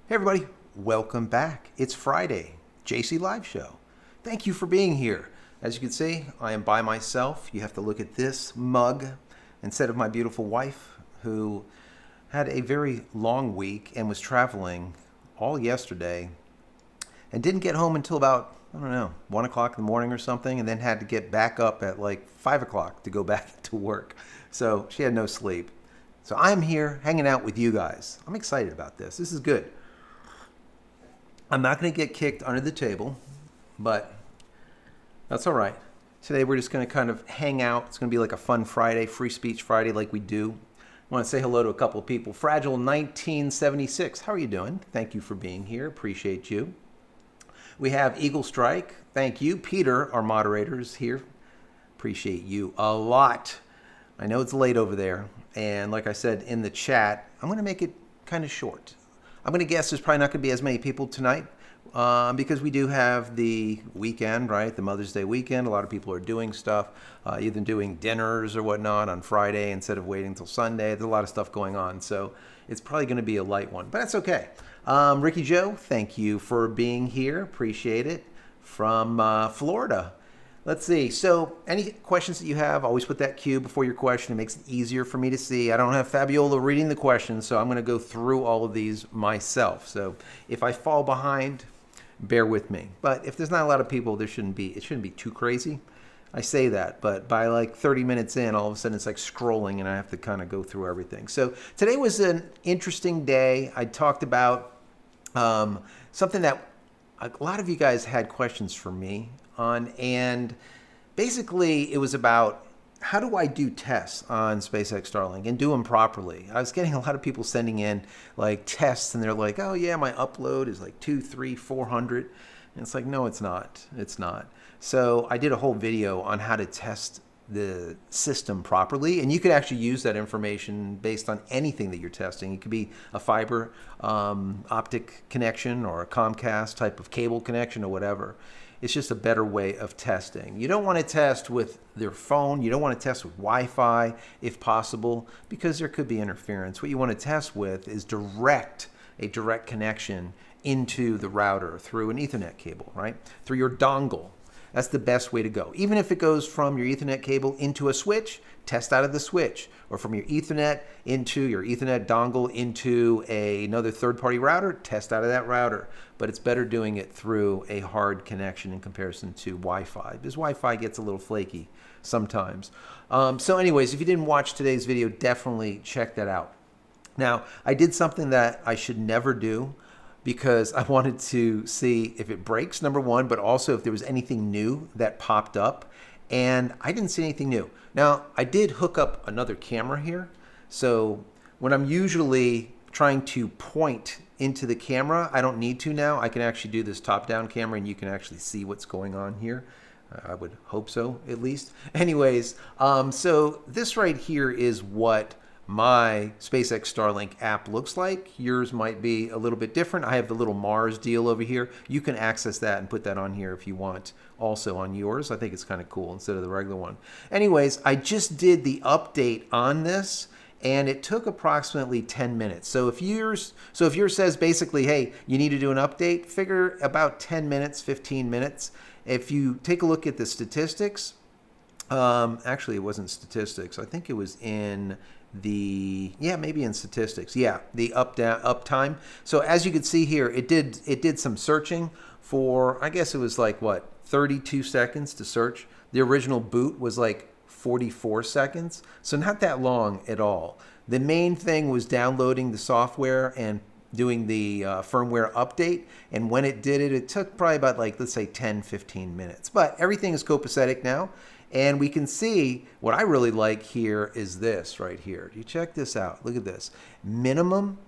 Hey everybody, welcome back. It's Friday, JC Live Show. Thank you for being here. As you can see, I am by myself. You have to look at this mug instead of my beautiful wife, who had a very long week and was traveling all yesterday and didn't get home until about, 1 o'clock in the morning or something, and then had to get back up at like 5 o'clock to go back to work. So she had no sleep. So I'm here hanging out with you guys. I'm excited about this. This is good. I'm not going to get kicked under the table, but that's all right. Today we're just going to kind of hang out. It's going to be like a fun Friday, free speech Friday like we do. I want to say hello to a couple of people. Fragile 1976, how are you doing? Thank you for being here. Appreciate you. We have Eagle Strike. Thank you. Peter, our moderator, is here. Appreciate you a lot. I know it's late over there. And like I said in the chat, I'm going to make it kind of short. I'm going to guess there's probably not going to be as many people tonight because we do have the weekend, right? The Mother's Day weekend. A lot of people are doing stuff, either doing dinners or whatnot on Friday instead of waiting until Sunday. There's a lot of stuff going on. So it's probably going to be a light one, but that's okay. Ricky Joe, thank you for being here. Appreciate it. From Florida. Let's see. So any questions that you have, always put that Q before your question. It makes it easier for me to see. I don't have Fabiola reading the questions, so I'm going to go through all of these myself. So if I fall behind, bear with me. But if there's not a lot of people, it shouldn't be too crazy. I say that, but by like 30 minutes in, all of a sudden it's like scrolling and I have to kind of go through everything. So today was an interesting day. I talked about something that a lot of you guys had questions for me on, and basically it was about how do I do tests on SpaceX Starlink and do them properly. I was getting a lot of people sending in like tests and they're like, oh yeah, my upload is like 200, 300, 400. And it's like, no, it's not. It's not. So I did a whole video on how to test the system properly, and you could actually use that information based on anything that you're testing. It could be a fiber optic connection or a Comcast type of cable connection or whatever. It's just a better way of testing. You don't want to test with their phone. You don't want to test with Wi-Fi if possible, because there could be interference. What you want to test with is a direct connection into the router through an Ethernet cable, right? Through your dongle. That's the best way to go. Even if it goes from your Ethernet cable into a switch, test out of the switch. Or from your Ethernet into your Ethernet dongle into another third-party router, test out of that router. But it's better doing it through a hard connection in comparison to Wi-Fi, because Wi-Fi gets a little flaky sometimes. So anyways, if you didn't watch today's video, definitely check that out. Now, I did something that I should never do, because I wanted to see if it breaks, number one, but also if there was anything new that popped up, and I didn't see anything new. Now, I did hook up another camera here, so when I'm usually trying to point into the camera, I don't need to now. I can actually do this top-down camera, and you can actually see what's going on here. I would hope so, at least. Anyways, so this right here is what my SpaceX Starlink app looks like. Yours might be a little bit different. I have the little Mars deal over here. You can access that and put that on here if you want also on yours. I think it's kind of cool instead of the regular one. Anyways, I just did the update on this and it took approximately 10 minutes. So if yours says basically, hey, you need to do an update, figure about 10 minutes, 15 minutes. If you take a look at the statistics, actually it wasn't statistics. I think it was in maybe in statistics. Yeah, the uptime. So as you can see here, it did some searching for, I guess it was like 32 seconds to search. The original boot was like 44 seconds. So not that long at all. The main thing was downloading the software and doing the firmware update. And when it did it, it took probably about let's say 10, 15 minutes. But everything is copacetic now. And we can see what I really like here is this right here. You check this out. Look at this. Minimum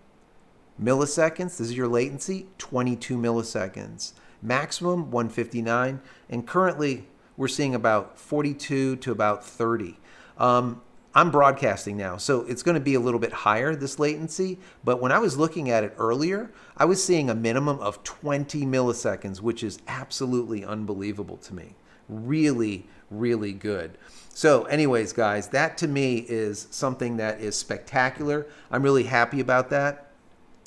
milliseconds. This is your latency, 22 milliseconds. Maximum 159. And currently we're seeing about 42 to about 30. I'm broadcasting now, so it's going to be a little bit higher, this latency. But when I was looking at it earlier, I was seeing a minimum of 20 milliseconds, which is absolutely unbelievable to me. Really, really good. So anyways, guys, that to me is something that is spectacular. I'm really happy about that.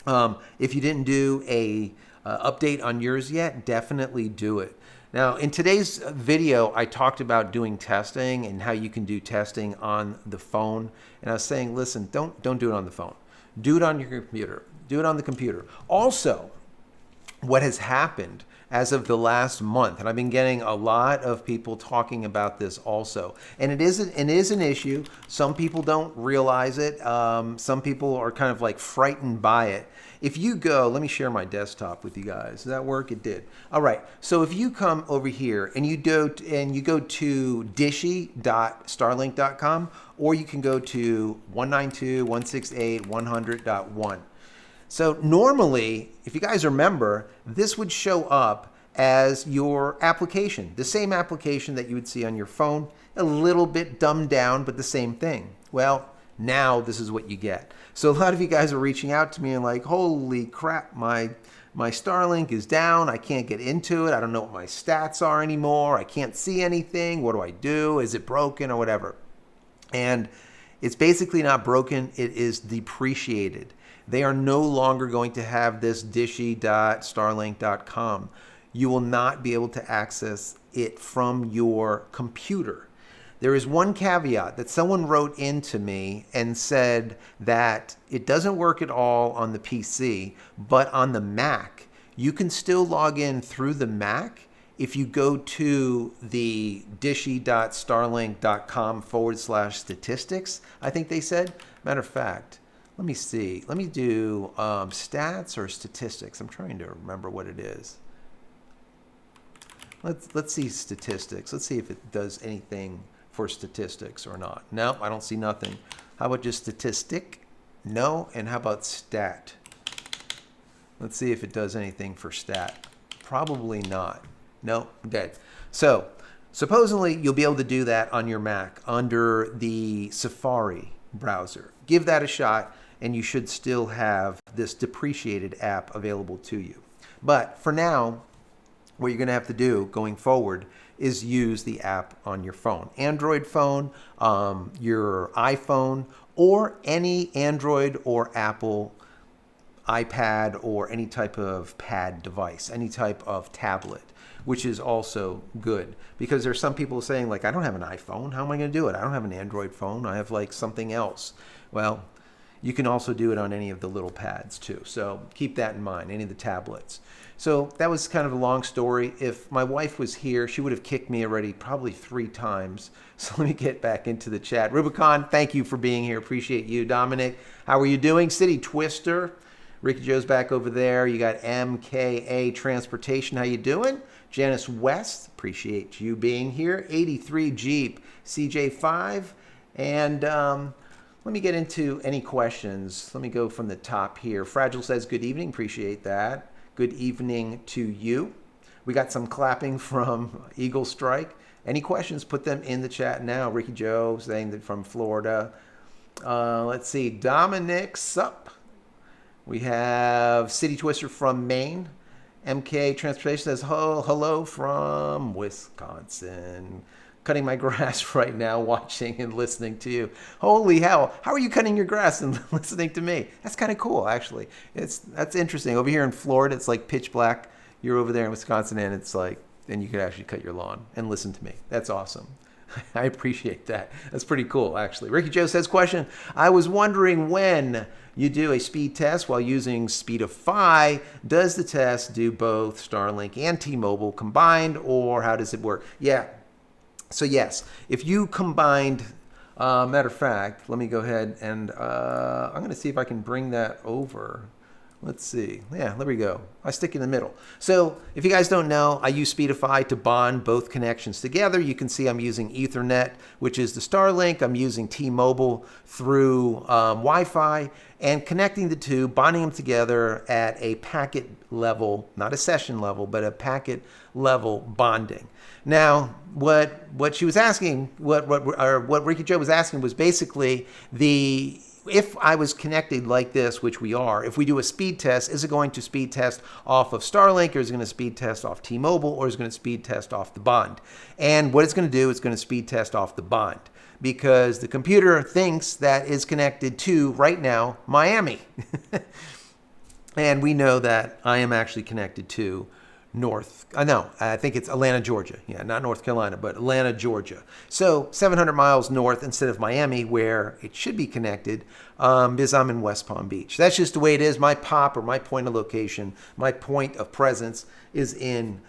If you didn't do a update on yours yet, definitely do it. Now, in today's video, I talked about doing testing and how you can do testing on the phone. And I was saying, listen, don't do it on the phone. Do it on your computer. Do it on the computer. Also, what has happened as of the last month, and I've been getting a lot of people talking about this also, and it is an issue. Some people don't realize it. Some people are kind of like frightened by it. If you go, let me share my desktop with you guys. Does that work? It did. All right. So if you come over here and you go to dishy.starlink.com, or you can go to 192.168.100.1. So normally, if you guys remember, this would show up as your application, the same application that you would see on your phone, a little bit dumbed down, but the same thing. Well, now this is what you get. So a lot of you guys are reaching out to me and like, holy crap, my Starlink is down. I can't get into it. I don't know what my stats are anymore. I can't see anything. What do I do? Is it broken or whatever? And it's basically not broken. It is depreciated. They are no longer going to have this dishy.starlink.com. You will not be able to access it from your computer. There is one caveat that someone wrote into me and said that it doesn't work at all on the PC, but on the Mac, you can still log in through the Mac if you go to the dishy.starlink.com/statistics, I think they said. Matter of fact, let me see. Let me do stats or statistics. I'm trying to remember what it is. Let's see statistics. Let's see if it does anything for statistics or not. No, I don't see nothing. How about just statistic? No. And how about stat? Let's see if it does anything for stat. Probably not. No, dead. So supposedly you'll be able to do that on your Mac under the Safari browser. Give that a shot and you should still have this depreciated app available to you. But for now, what you're going to have to do going forward is use the app on your phone. Android phone, your iPhone, or any Android or Apple iPad or any type of pad device, any type of tablet, which is also good. Because there's some people saying like, I don't have an iPhone. How am I going to do it? I don't have an Android phone. I have like something else. Well, you can also do it on any of the little pads too. So keep that in mind, any of the tablets. So that was kind of a long story. If my wife was here, she would have kicked me already probably 3 times. So let me get back into the chat. Rubicon, thank you for being here. Appreciate you. Dominic, how are you doing? City Twister, Ricky Joe's back over there. You got MKA Transportation. How you doing? Janice West, appreciate you being here. 83 Jeep, CJ5. And let me get into any questions. Let me go from the top here. Fragile says, good evening. Appreciate that. Good evening to you. We got some clapping from Eagle Strike. Any questions, put them in the chat now. Ricky Joe saying that from Florida. Let's see. Dominic Sup. We have City Twister from Maine. MK Transportation says, hello from Wisconsin. Cutting my grass right now, watching and listening to you. Holy hell, how are you cutting your grass and listening to me? That's kind of cool, actually. That's interesting. Over here in Florida, it's like pitch black. You're over there in Wisconsin, and it's like, and you could actually cut your lawn and listen to me. That's awesome. I appreciate that. That's pretty cool, actually. Ricky Joe says, question, I was wondering when you do a speed test while using Speedify, does the test do both Starlink and T-Mobile combined, or how does it work? Yeah. So yes, if you combined, matter of fact, let me go ahead and I'm going to see if I can bring that over. Let's see. Yeah, there we go. I stick in the middle. So if you guys don't know, I use Speedify to bond both connections together. You can see I'm using Ethernet, which is the Starlink. I'm using T-Mobile through Wi-Fi, and connecting the two, bonding them together at a packet level, not a session level, but a packet level bonding. Now, what she was asking, what Ricky Joe was asking was basically if I was connected like this, which we are, if we do a speed test, is it going to speed test off of Starlink, or is it going to speed test off T-Mobile, or is it going to speed test off the bond? And what it's going to do, it's going to speed test off the bond, because the computer thinks that is connected to, right now, Miami. And we know that I am actually connected to I think it's Atlanta, Georgia. Yeah, not North Carolina, but Atlanta, Georgia. So 700 miles north instead of Miami, where it should be connected, because I'm in West Palm Beach. That's just the way it is. My POP, or my point of location, my point of presence, is in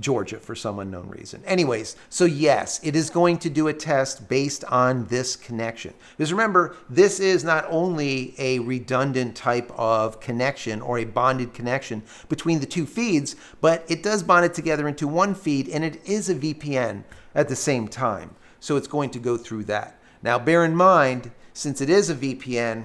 Georgia for some unknown reason. Anyways, so yes, it is going to do a test based on this connection. Because remember, this is not only a redundant type of connection or a bonded connection between the two feeds, but it does bond it together into one feed, and it is a VPN at the same time. So it's going to go through that. Now, bear in mind, since it is a VPN,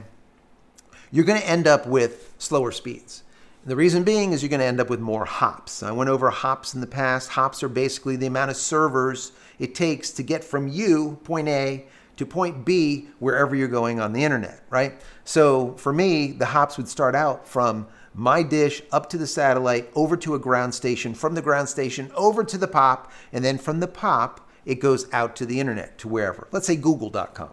you're going to end up with slower speeds. The reason being is you're going to end up with more hops. I went over hops in the past. Hops are basically the amount of servers it takes to get from you, point A, to point B, wherever you're going on the internet, right? So for me, the hops would start out from my dish up to the satellite, over to a ground station, from the ground station over to the POP, and then from the POP, it goes out to the internet, to wherever. Let's say google.com.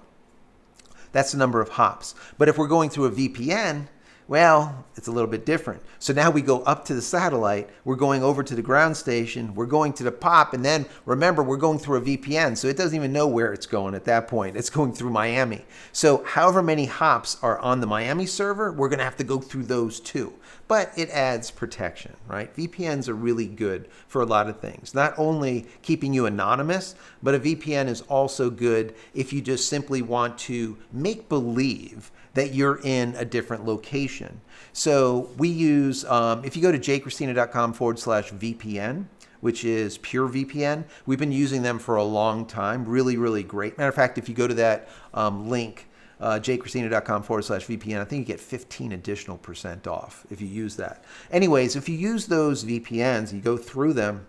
That's the number of hops. But if we're going through a VPN, well, it's a little bit different. So now we go up to the satellite, we're going over to the ground station, we're going to the POP, and then remember, we're going through a VPN, so it doesn't even know where it's going at that point. It's going through Miami. So however many hops are on the Miami server, we're going to have to go through those too. But it adds protection, right? VPNs are really good for a lot of things. Not only keeping you anonymous, but a VPN is also good if you just simply want to make believe that you're in a different location. So we use, if you go to jcristina.com/VPN, which is pure VPN, we've been using them for a long time. Really, really great. Matter of fact, if you go to that link, jcristina.com/VPN, I think you get 15 additional % off if you use that. Anyways, if you use those VPNs, you go through them,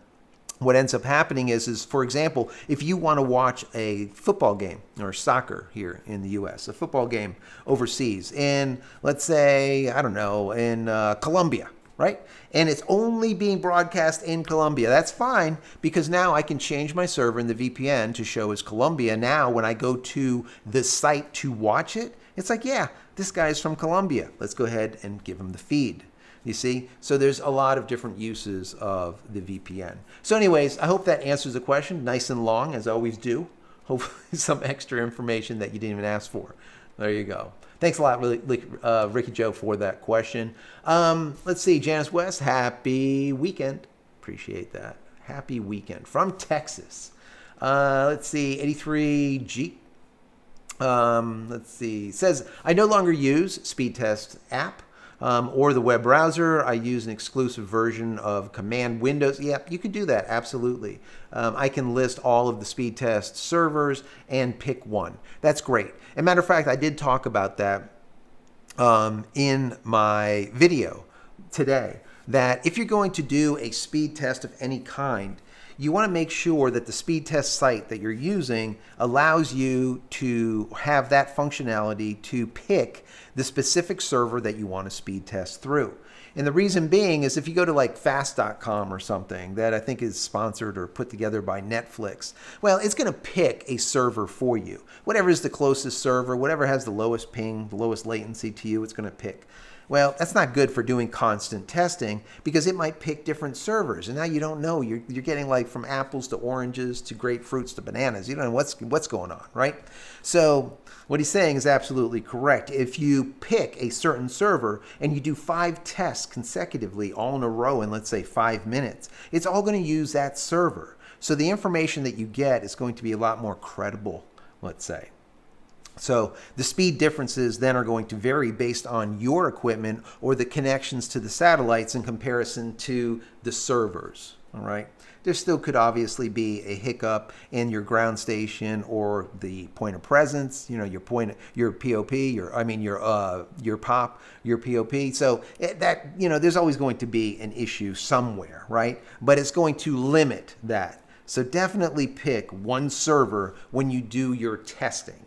what ends up happening is, for example, if you want to watch a football game or soccer here in the U.S., a football game overseas in, let's say, I don't know, in Colombia, right? And it's only being broadcast in Colombia. That's fine, because now I can change my server in the VPN to show as Colombia. Now, when I go to the site to watch it, it's like, yeah, this guy's from Colombia. Let's go ahead and give him the feed. You see? So there's a lot of different uses of the VPN. So anyways, I hope that answers the question. Nice and long, as I always do. Hopefully some extra information that you didn't even ask for. There you go. Thanks a lot, Ricky Joe, for that question. Let's see, Janice West, happy weekend. Appreciate that. Happy weekend from Texas. Let's see, 83G. Let's see, says, I no longer use Speed Test app. Or the web browser. I use an exclusive version of Command Windows. Yep, you can do that, absolutely. I can list all of the speed test servers and pick one. That's great. As a matter of fact, I did talk about that in my video today, that if you're going to do a speed test of any kind, you want to make sure that the speed test site that you're using allows you to have that functionality to pick the specific server that you want to speed test through. And the reason being is if you go to like fast.com or something that I think is sponsored or put together by Netflix, well, it's going to pick a server for you. Whatever is the closest server, whatever has the lowest ping, the lowest latency to you, it's going to pick. Well, that's not good for doing constant testing, because it might pick different servers, and now you don't know. You're getting like from apples to oranges to grapefruits to bananas. You don't know what's going on, right? So what he's saying is absolutely correct. If you pick a certain server and you do 5 tests consecutively all in a row in, let's say, 5 minutes, it's all going to use that server. So the information that you get is going to be a lot more credible, let's say. So the speed differences then are going to vary based on your equipment or the connections to the satellites in comparison to the servers, all right? There still could obviously be a hiccup in your ground station or the point of presence, your POP, your POP, your POP. So that, there's always going to be an issue somewhere, right? But it's going to limit that. So definitely pick one server when you do your testing.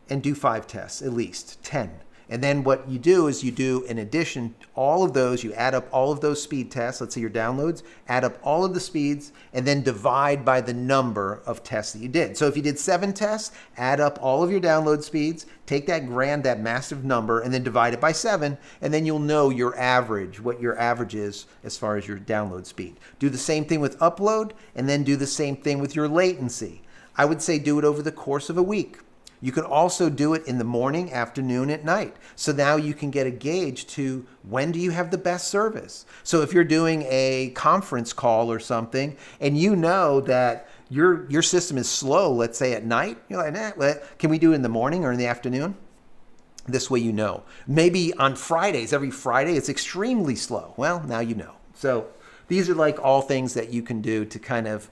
And do 5 tests, at least 10. And then what you do is you do, in addition, all of those, you add up all of those speed tests, let's say your downloads, add up all of the speeds, and then divide by the number of tests that you did. So if you did 7 tests, add up all of your download speeds, take that massive number, and then divide it by 7, and then you'll know your average, what your average is as far as your download speed. Do the same thing with upload, and then do the same thing with your latency. I would say do it over the course of a week. You can also do it in the morning, afternoon, at night. So now you can get a gauge to when do you have the best service. So if you're doing a conference call or something and you know that your system is slow, let's say at night, you're like, can we do it in the morning or in the afternoon? This way you know. Maybe on Fridays, every Friday, it's extremely slow. Well, now you know. So these are like all things that you can do to kind of,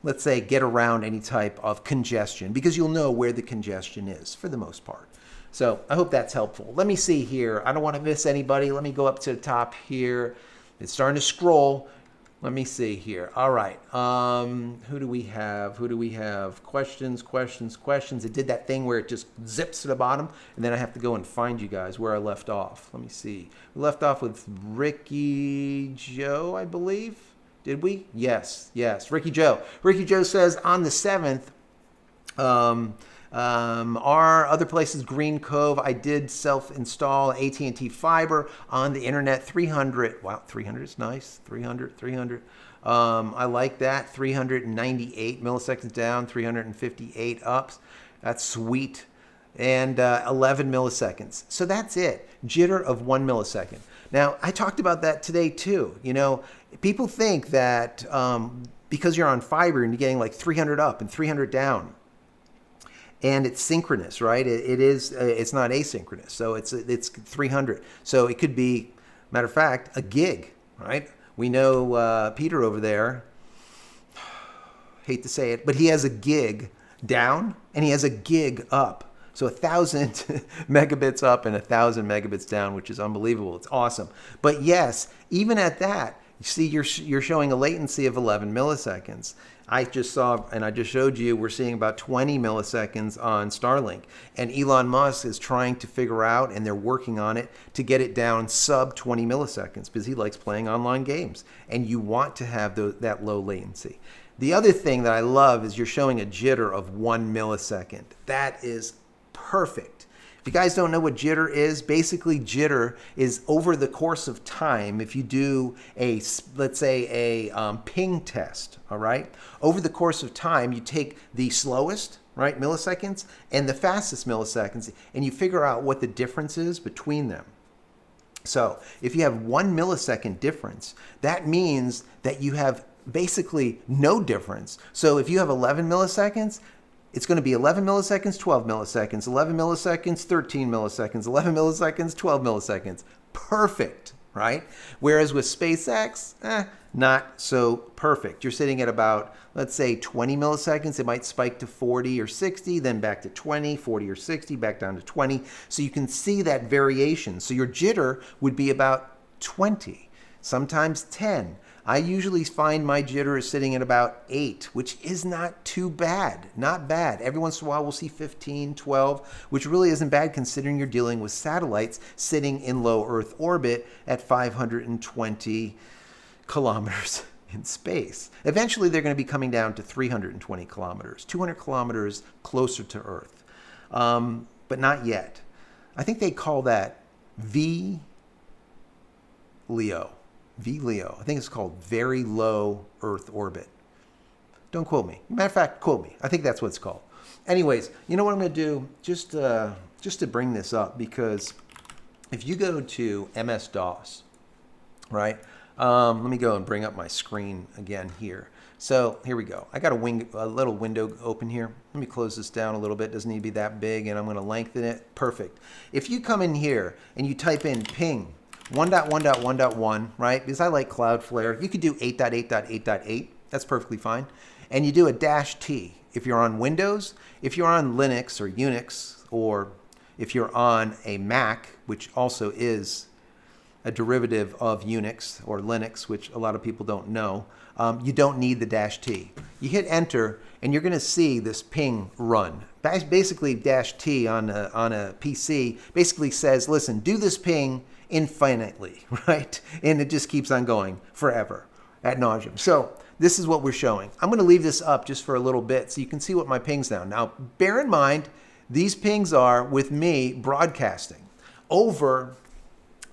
let's say, get around any type of congestion, because you'll know where the congestion is for the most part. So I hope that's helpful. Let me see here. I don't want to miss anybody. Let me go up to the top here. It's starting to scroll. Let me see here. All right. Who do we have? Who do we have? Questions. It did that thing where it just zips to the bottom, and then I have to go and find you guys where I left off. Let me see. We left off with Ricky Joe, I believe. Did we? Yes. Ricky Joe. Ricky Joe says on the 7th, our other places, Green Cove, I did self-install AT&T fiber on the internet, 300. Wow, 300 is nice. 300. I like that. 398 milliseconds down, 358 ups. That's sweet. And 11 milliseconds. So that's it. Jitter of 1 millisecond. Now, I talked about that today too. You know, people think that because you're on fiber and you're getting like 300 up and 300 down, and it's synchronous, right? It is. It's not asynchronous, so it's 300. So it could be, matter of fact, a gig, right? We know Peter over there. Hate to say it, but he has a gig down and he has a gig up. So 1,000 megabits up and 1,000 megabits down, which is unbelievable. It's awesome. But yes, even at that, you see you're showing a latency of 11 milliseconds. I just saw, and I just showed you, we're seeing about 20 milliseconds on Starlink. And Elon Musk is trying to figure out, and they're working on it, to get it down sub 20 milliseconds because he likes playing online games. And you want to have that low latency. The other thing that I love is you're showing a jitter of 1 millisecond. That is perfect. If you guys don't know what jitter is, basically jitter is over the course of time. If you do let's say a ping test, all right? Over the course of time, you take the slowest, right, milliseconds and the fastest milliseconds, and you figure out what the difference is between them. So if you have 1 millisecond difference, that means that you have basically no difference. So if you have 11 milliseconds, it's going to be 11 milliseconds, 12 milliseconds, 11 milliseconds, 13 milliseconds, 11 milliseconds, 12 milliseconds. Perfect, right? Whereas with SpaceX, not so perfect. You're sitting at about, let's say, 20 milliseconds. It might spike to 40 or 60, then back to 20, 40 or 60, back down to 20. So you can see that variation. So your jitter would be about 20, sometimes 10. I usually find my jitter is sitting at about 8, which is not too bad. Not bad. Every once in a while we'll see 15, 12, which really isn't bad considering you're dealing with satellites sitting in low Earth orbit at 520 kilometers in space. Eventually they're going to be coming down to 320 kilometers, 200 kilometers closer to Earth. But not yet. I think they call that VLEO. VLEO. I think it's called Very Low Earth Orbit. Don't quote me. Matter of fact, quote me. I think that's what it's called. Anyways, you know what I'm going to do? Just to bring this up, because if you go to MS-DOS, right? Let me go and bring up my screen again here. So here we go. I got a little window open here. Let me close this down a little bit. It doesn't need to be that big, and I'm going to lengthen it. Perfect. If you come in here and you type in ping 1.1.1.1, right? Because I like Cloudflare. You could do 8.8.8.8. That's perfectly fine. And you do a -T if you're on Windows. If you're on Linux or Unix, or if you're on a Mac, which also is a derivative of Unix or Linux, which a lot of people don't know, you don't need the -T. You hit enter, and you're going to see this ping run. basically -T on a PC basically says, listen, do this ping infinitely, right? And it just keeps on going forever, ad nauseum. So this is what we're showing. I'm going to leave this up just for a little bit so you can see what my ping's now. Now, bear in mind, these pings are with me broadcasting over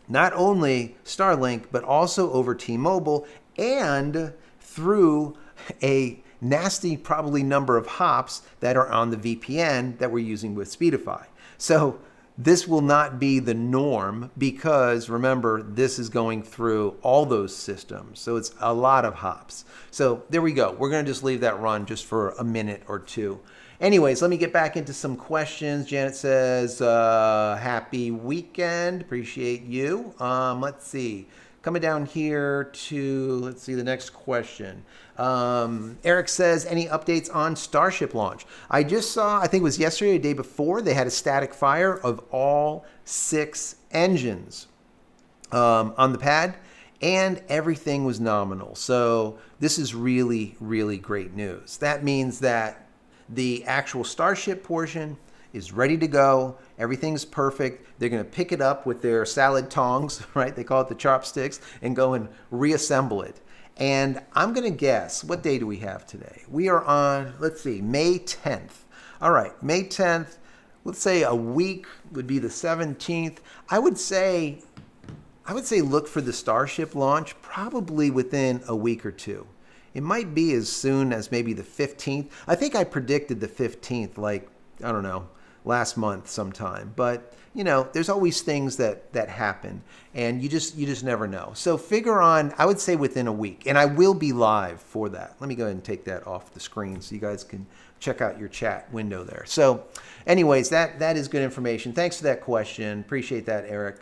not only Starlink, but also over T-Mobile and through a nasty probably number of hops that are on the VPN that we're using with Speedify. So this will not be the norm because remember, this is going through all those systems. So it's a lot of hops. So there we go. We're going to just leave that run just for a minute or two. Anyways, let me get back into some questions. Janet says, happy weekend. Appreciate you. Let's see. Coming down here to, let's see, the next question. Eric says, any updates on Starship launch? I just saw, I think it was yesterday or the day before, they had a static fire of all 6 engines on the pad, and everything was nominal. So this is really, really great news. That means that the actual Starship portion is ready to go. Everything's perfect. They're going to pick it up with their salad tongs, right? They call it the chopsticks, and go and reassemble it. And I'm going to guess, what day do we have today? We are on, let's see, May 10th. All right, May 10th, let's say a week would be the 17th. I would say look for the Starship launch probably within a week or two. It might be as soon as maybe the 15th. I think I predicted the 15th, like, I don't know, last month sometime. But, you know, there's always things that happen, and you just never know. So figure on, I would say within a week, and I will be live for that. Let me go ahead and take that off the screen so you guys can check out your chat window there. So anyways, that is good information. Thanks for that question. Appreciate that, Eric.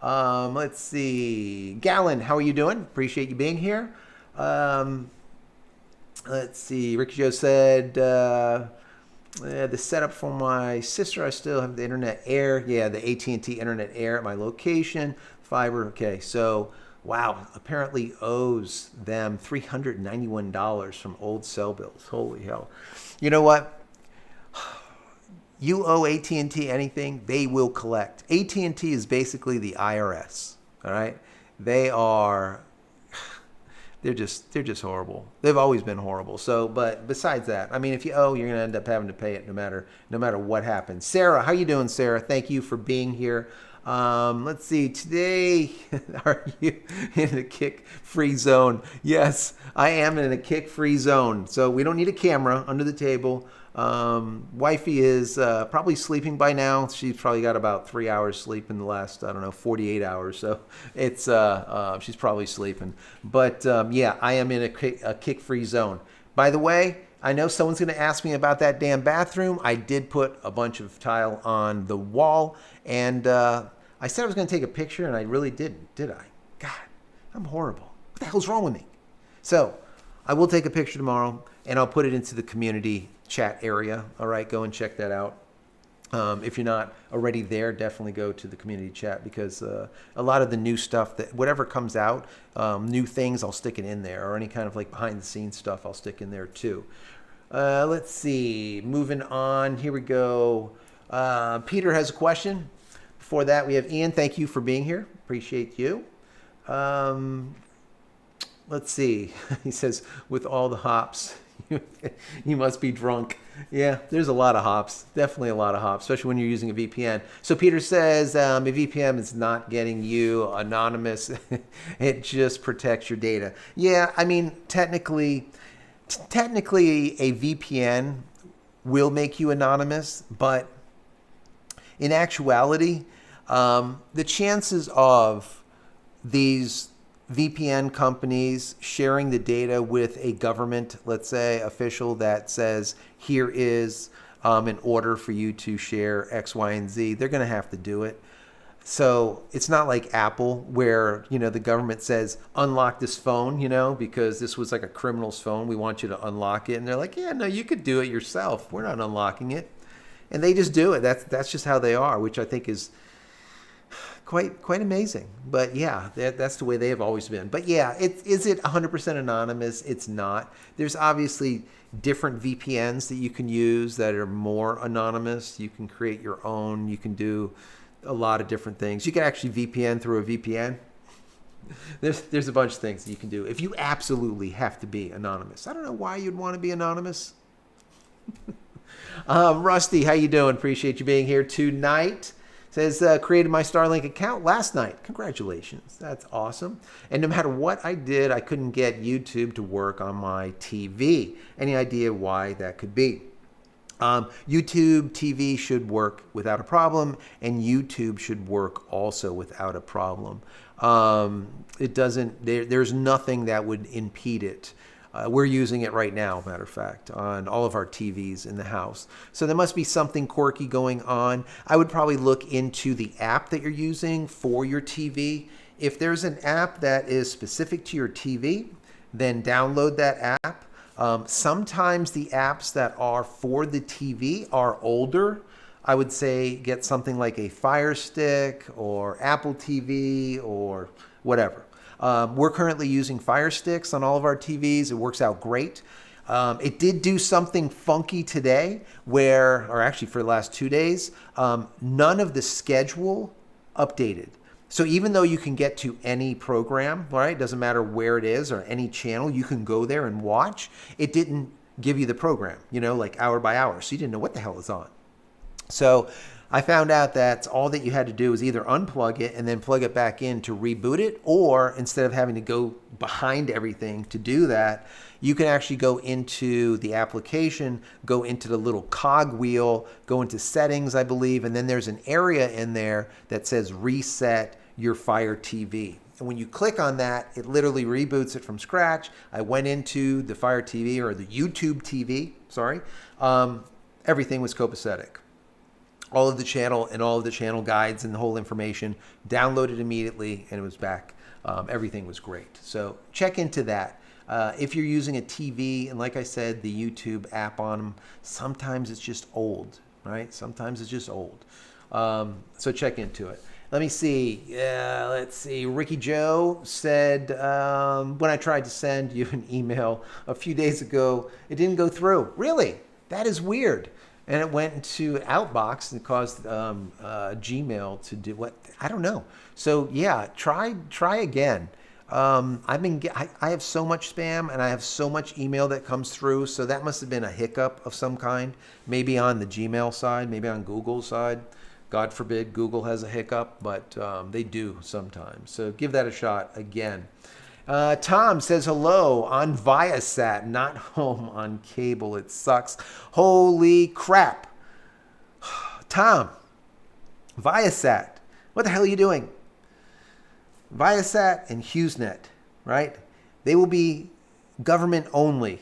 Let's see. Gallon, how are you doing? Appreciate you being here. Let's see. Ricky Joe said, the setup for my sister, I still have the Internet Air. Yeah, the AT&T Internet Air at my location. Fiber, okay. So, wow, apparently owes them $391 from old cell bills. Holy hell. You know what? You owe AT&T anything, they will collect. AT&T is basically the IRS, all right? They're just horrible. They've always been horrible. So, but besides that, I mean, if you owe, you're going to end up having to pay it no matter what happens. Sarah, how you doing, Sarah? Thank you for being here. Let's see. Today, are you in a kick-free zone? Yes, I am in a kick-free zone. So we don't need a camera under the table. Wifey is probably sleeping by now. She's probably got about 3 hours sleep in the last, 48 hours. So it's she's probably sleeping. But yeah, I am in a kick-free zone. By the way, I know someone's going to ask me about that damn bathroom. I did put a bunch of tile on the wall, and I said I was going to take a picture, and I really didn't, did I? God, I'm horrible. What the hell's wrong with me? So I will take a picture tomorrow, and I'll put it into the community chat area. All right, go and check that out. If you're not already there, definitely go to the community chat, because a lot of the new stuff, that whatever comes out, new things, I'll stick it in there, or any kind of like behind the scenes stuff, I'll stick in there too. Let's see, moving on, here we go. Peter has a question. Before that, we have Ian. Thank you for being here. Appreciate you. Let's see. He says, with all the hops, you must be drunk. Yeah, there's a lot of hops. Definitely a lot of hops, especially when you're using a VPN. So Peter says, a VPN is not getting you anonymous. It just protects your data. Yeah, I mean, technically a VPN will make you anonymous, but in actuality, the chances of these VPN companies sharing the data with a government, let's say, official that says, here is an order for you to share X, Y, and Z, they're going to have to do it. So it's not like Apple, where, the government says, unlock this phone, because this was like a criminal's phone. We want you to unlock it. And they're like, yeah, no, you could do it yourself. We're not unlocking it. And they just do it. That's just how they are, which I think is quite amazing. But yeah, that's the way they have always been. But yeah, is it 100% anonymous? It's not. There's obviously different VPNs that you can use that are more anonymous. You can create your own. You can do a lot of different things. You can actually VPN through a VPN. There's a bunch of things that you can do if you absolutely have to be anonymous. I don't know why you'd want to be anonymous. Rusty, how you doing? Appreciate you being here tonight. Says, created my Starlink account last night. Congratulations. That's awesome. And no matter what I did, I couldn't get YouTube to work on my TV. Any idea why that could be? YouTube TV should work without a problem, and YouTube should work also without a problem. It doesn't, there's nothing that would impede it. We're using it right now, matter of fact, on all of our TVs in the house. So there must be something quirky going on. I would probably look into the app that you're using for your TV. If there's an app that is specific to your TV, then download that app. Sometimes the apps that are for the TV are older. I would say get something like a Fire Stick or Apple TV or whatever. We're currently using Fire Sticks on all of our TVs. It works out great. It did do something funky today or actually for the last 2 days, none of the schedule updated. So even though you can get to any program, right? Doesn't matter where it is or any channel, you can go there and watch. It didn't give you the program, like hour by hour. So you didn't know what the hell is on. So I found out that all that you had to do was either unplug it and then plug it back in to reboot it, or instead of having to go behind everything to do that, you can actually go into the application, go into the little cog wheel, go into settings, I believe, and then there's an area in there that says reset your Fire TV. And when you click on that, it literally reboots it from scratch. I went into the Fire TV or the YouTube TV, sorry. Everything was copacetic. All of the channel and all of the channel guides and the whole information downloaded immediately, and it was back. Everything was great. So check into that. If you're using a TV, and like I said, the YouTube app on them, sometimes it's just old, right? Sometimes it's just old. So check into it. Let me see. Let's see. Ricky Joe said, when I tried to send you an email a few days ago, it didn't go through. Really? That is weird. And it went into Outbox and caused Gmail to do what? I don't know. So yeah, try again. I have so much spam and I have so much email that comes through. So that must have been a hiccup of some kind. Maybe on the Gmail side, maybe on Google's side. God forbid Google has a hiccup, but they do sometimes. So give that a shot again. Tom says hello on Viasat, not home on cable. It sucks. Holy crap. Tom, Viasat, what the hell are you doing? Viasat and HughesNet, right? They will be government only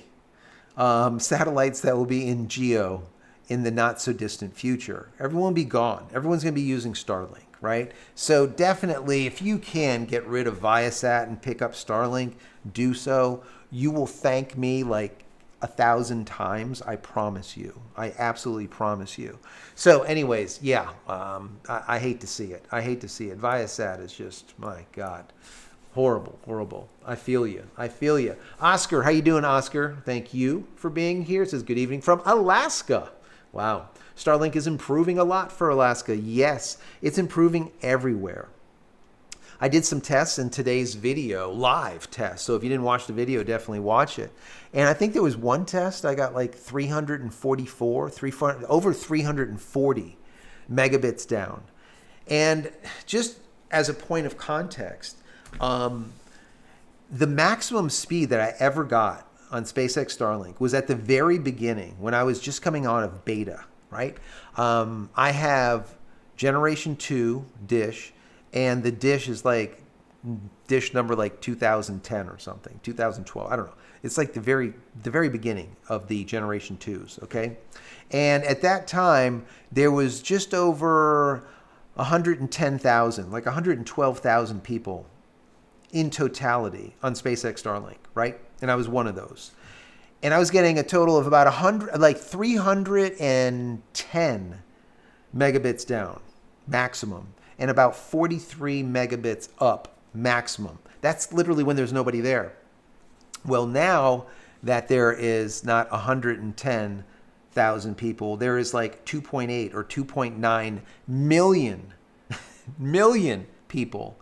satellites that will be in GEO in the not so distant future. Everyone will be gone. Everyone's going to be using Starlink. Right? So definitely, if you can get rid of Viasat and pick up Starlink, do so. You will thank me like 1,000 times. I promise you. I absolutely promise you. So anyways, yeah, I hate to see it. I hate to see it. Viasat is just, my God, horrible, horrible. I feel you. I feel you. Oscar, how you doing, Oscar? Thank you for being here. It says good evening from Alaska. Wow. Starlink is improving a lot for Alaska. Yes, it's improving everywhere. I did some tests in today's video, live tests. So if you didn't watch the video, definitely watch it. And I think there was one test, I got like 344, over 340 megabits down. And just as a point of context, the maximum speed that I ever got on SpaceX Starlink was at the very beginning when I was just coming out of beta. Right? I have generation 2 dish, and the dish is like dish number like 2010 or something, 2012. I don't know. It's like the very beginning of the generation 2s. Okay. And at that time, there was just over 110,000, like 112,000 people in totality on SpaceX Starlink. Right. And I was one of those. And I was getting a total of about 310 megabits down, maximum, and about 43 megabits up, maximum. That's literally when there's nobody there. Well, now that there is not 110,000 people. There is like 2.8 or 2.9 million people.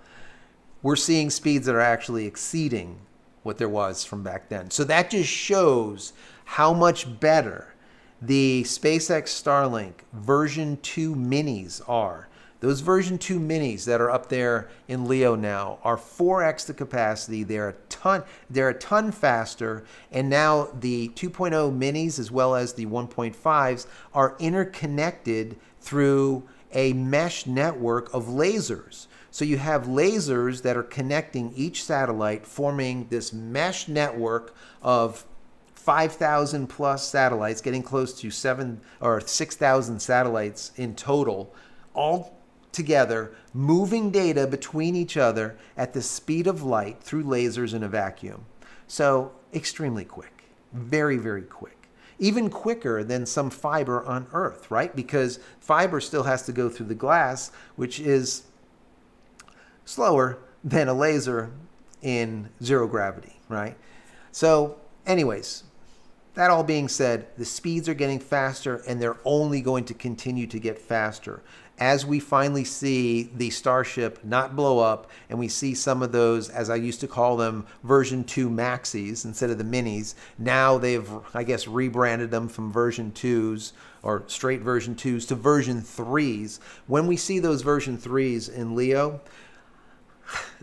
We're seeing speeds that are actually exceeding what there was from back then. So that just shows how much better the SpaceX Starlink version 2 minis are. Those version 2 minis that are up there in LEO now are 4x the capacity. They're a ton faster. And now the 2.0 minis as well as the 1.5s are interconnected through a mesh network of lasers. So you have lasers that are connecting each satellite, forming this mesh network of 5,000 plus satellites, getting close to 7 or 6,000 satellites in total, all together, moving data between each other at the speed of light through lasers in a vacuum. So extremely quick, very, very quick. Even quicker than some fiber on Earth, right? Because fiber still has to go through the glass, which is slower than a laser in zero gravity, right? So anyways, that all being said, the speeds are getting faster and they're only going to continue to get faster. As we finally see the Starship not blow up and we see some of those, as I used to call them, version 2 maxis instead of the minis, now they've, I guess, rebranded them from version 2s or straight version 2s to version 3s. When we see those version 3s in LEO,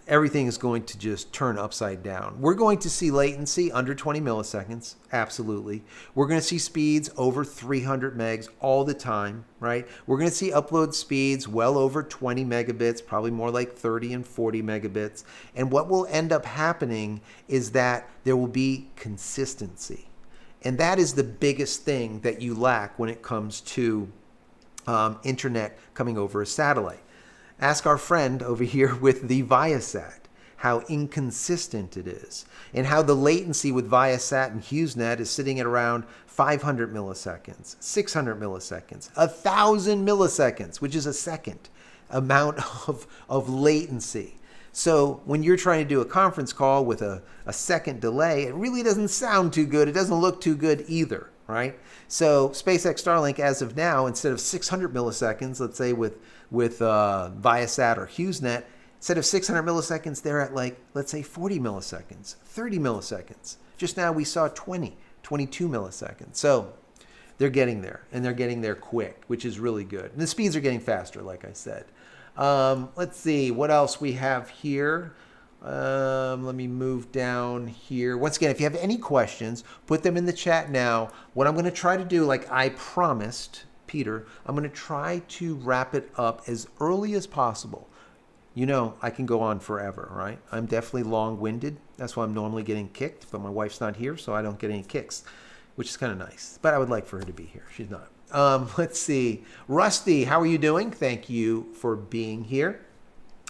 everything is going to just turn upside down. We're going to see latency under 20 milliseconds, absolutely. We're going to see speeds over 300 megs all the time, right? We're going to see upload speeds well over 20 megabits, probably more like 30 and 40 megabits. And what will end up happening is that there will be consistency. And that is the biggest thing that you lack when it comes to internet coming over a satellite. Ask our friend over here with the Viasat how inconsistent it is and how the latency with Viasat and HughesNet is sitting at around 500 milliseconds, 600 milliseconds, 1,000 milliseconds, which is a second amount of latency. So when you're trying to do a conference call with a second delay, it really doesn't sound too good. It doesn't look too good either, right? So SpaceX Starlink, as of now, instead of 600 milliseconds, let's say with Viasat or HughesNet, instead of 600 milliseconds, they're at like, let's say 40 milliseconds, 30 milliseconds. Just now we saw 22 milliseconds. So they're getting there, and they're getting there quick, which is really good. And the speeds are getting faster, like I said. Let's see what else we have here. Let me move down here. Once again, if you have any questions, put them in the chat now. What I'm going to try to do, like I promised Peter, I'm going to try to wrap it up as early as possible. You know, I can go on forever, right? I'm definitely long-winded. That's why I'm normally getting kicked, but my wife's not here, so I don't get any kicks, which is kind of nice. But I would like for her to be here. She's not. Let's see. Rusty, how are you doing? Thank you for being here.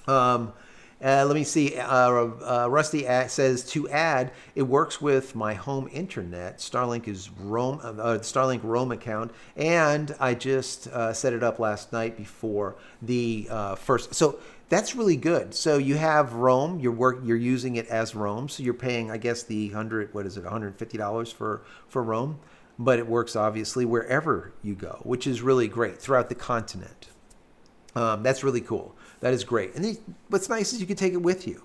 Let me see. Rusty says, to add, it works with my home internet. Starlink is Starlink Roam account, and I just set it up last night before the first. So that's really good. So you have Roam. You're using it as Roam. So you're paying, I guess, the $150 for Roam, but it works obviously wherever you go, which is really great throughout the continent. That's really cool. That is great. And what's nice is you can take it with you.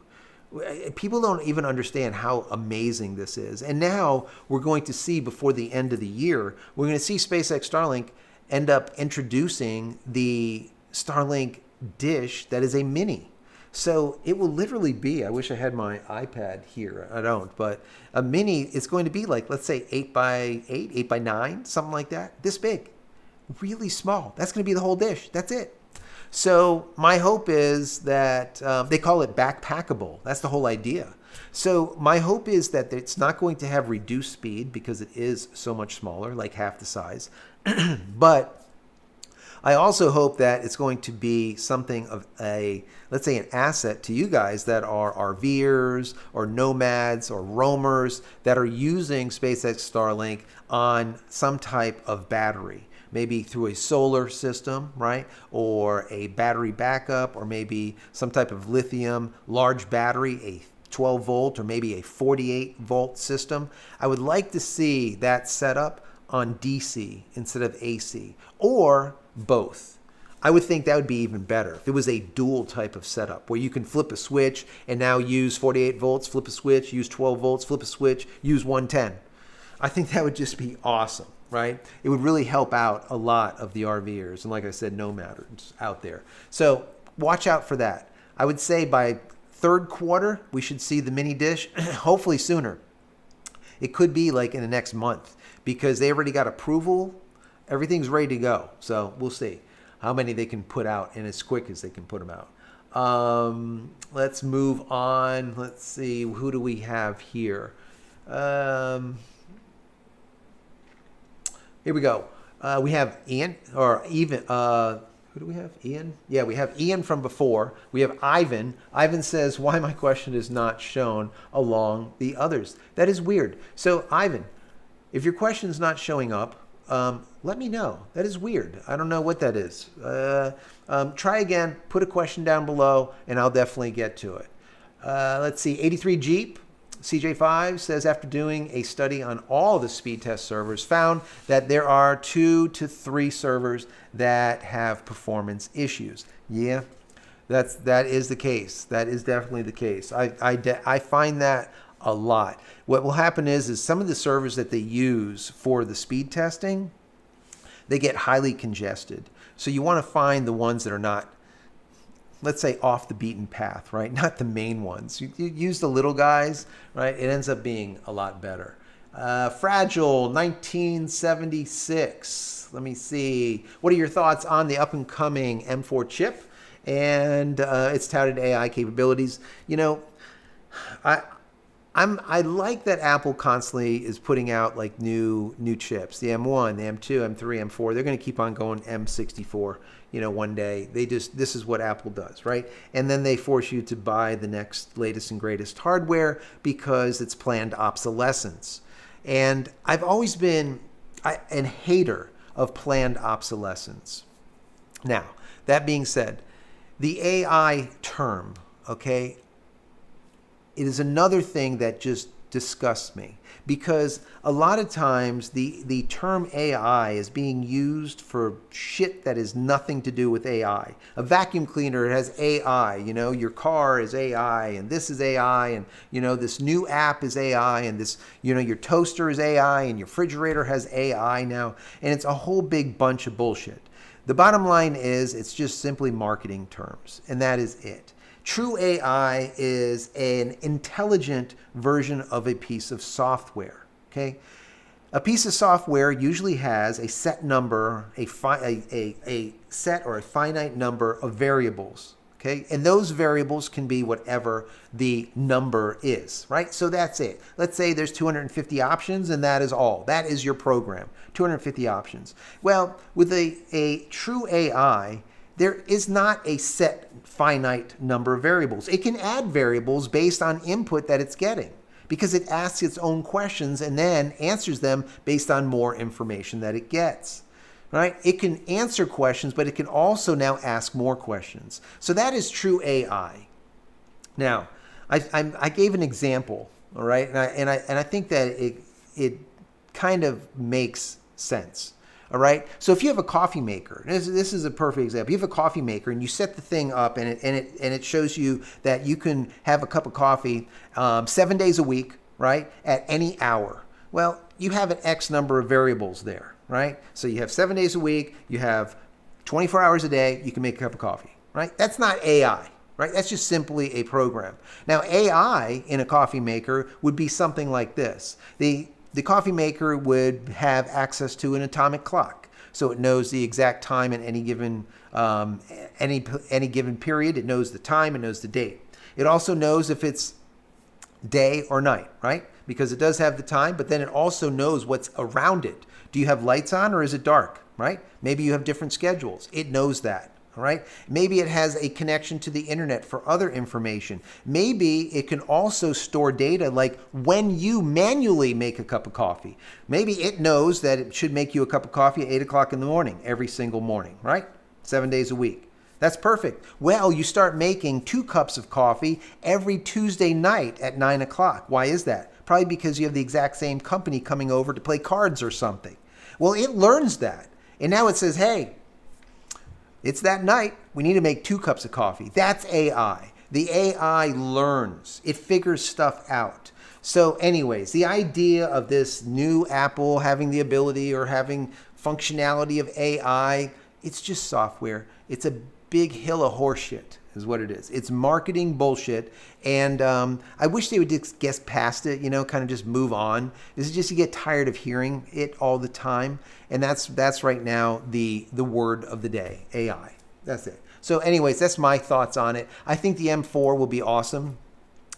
People don't even understand how amazing this is. And now we're going to see before the end of the year, we're going to see SpaceX Starlink end up introducing the Starlink dish that is a mini. So it will literally be, I wish I had my iPad here. I don't, but a mini is going to be like, let's say 8x8, 8x9, something like that. This big, really small. That's going to be the whole dish. That's it. So my hope is that they call it backpackable. That's the whole idea. So my hope is that it's not going to have reduced speed because it is so much smaller, like half the size. But I also hope that it's going to be something of let's say an asset to you guys that are RVers or nomads or roamers that are using SpaceX Starlink on some type of battery. Maybe through a solar system, right? Or a battery backup, or maybe some type of lithium, large battery, a 12 volt or maybe a 48 volt system. I would like to see that set up on DC instead of AC, or both. I would think that would be even better if it was a dual type of setup where you can flip a switch and now use 48 volts, flip a switch, use 12 volts, flip a switch, use 110. I think that would just be awesome, right? It would really help out a lot of the RVers and, like I said, nomaders out there. So watch out for that. I would say by third quarter, we should see the mini dish, hopefully sooner. It could be like in the next month because they already got approval. Everything's ready to go. So we'll see how many they can put out and as quick as they can put them out. Let's move on. Let's see. Who do we have here? Here we go. We have Ian, or even, who do we have? Ian? Yeah, we have Ian from before. We have Ivan. Ivan says, why my question is not shown along the others. That is weird. So, Ivan, if your question is not showing up, let me know. That is weird. I don't know what that is. Try again, put a question down below, and I'll definitely get to it. Let's see, 83 Jeep. CJ5 says, after doing a study on all the speed test servers, found that there are 2 to 3 servers that have performance issues. Yeah, that is the case. That is definitely the case. I find that a lot. What will happen is some of the servers that they use for the speed testing, they get highly congested. So you want to find the ones that are not, let's say, off the beaten path, right? Not the main ones. You use the little guys, right? It ends up being a lot better. Fragile 1976. Let me see. What are your thoughts on the up and coming M4 chip and its touted AI capabilities? You know, I like that Apple constantly is putting out like new chips. The M1, the M2, M3, M4. They're going to keep on going M64. You know, one day this is what Apple does, right? And then they force you to buy the next latest and greatest hardware because it's planned obsolescence. And I've always been a hater of planned obsolescence. Now, that being said, the AI term, okay, it is another thing that just disgusts me because a lot of times the term AI is being used for shit that has nothing to do with AI. A vacuum cleaner has AI, you know, your car is AI, and this is AI, and, you know, this new app is AI, and this, you know, your toaster is AI, and your refrigerator has AI now, and it's a whole big bunch of bullshit. The bottom line is it's just simply marketing terms, and that is it. True AI is an intelligent version of a piece of software, okay? A piece of software usually has a set number, a set or a finite number of variables, okay? And those variables can be whatever the number is, right? So that's it. Let's say there's 250 options and that is all. That is your program, 250 options. Well, with a true AI, there is not a set finite number of variables. It can add variables based on input that it's getting because it asks its own questions and then answers them based on more information that it gets, right? It can answer questions, but it can also now ask more questions. So that is true AI. Now, I gave an example, all right? And I think that it kind of makes sense. All right. So if you have a coffee maker, this is a perfect example. You have a coffee maker and you set the thing up and it shows you that you can have a cup of coffee 7 days a week, right? At any hour. Well, you have an X number of variables there, right? So you have 7 days a week, you have 24 hours a day, you can make a cup of coffee, right? That's not AI, right? That's just simply a program. Now, AI in a coffee maker would be something like this. The coffee maker would have access to an atomic clock, so it knows the exact time in any given period. It knows the time, it knows the date. It also knows if it's day or night, right? Because it does have the time, but then it also knows what's around it. Do you have lights on or is it dark, right? Maybe you have different schedules. It knows that. All right. Maybe it has a connection to the internet for other information. Maybe it can also store data like when you manually make a cup of coffee. Maybe it knows that it should make you a cup of coffee at 8 o'clock in the morning, every single morning, right? 7 days a week. That's perfect. Well, you start making 2 cups of coffee every Tuesday night at 9 o'clock. Why is that? Probably because you have the exact same company coming over to play cards or something. Well, it learns that. And now it says, hey, it's that night. We need to make 2 cups of coffee. That's AI. The AI learns. It figures stuff out. So anyways, the idea of this new Apple having the ability or having functionality of AI, it's just software. It's a big hill of horseshit is what it is. It's marketing bullshit. And I wish they would just get past it, kind of just move on. This is just you get tired of hearing it all the time. And that's right now the word of the day, AI. That's it. So anyways, that's my thoughts on it. I think the M4 will be awesome.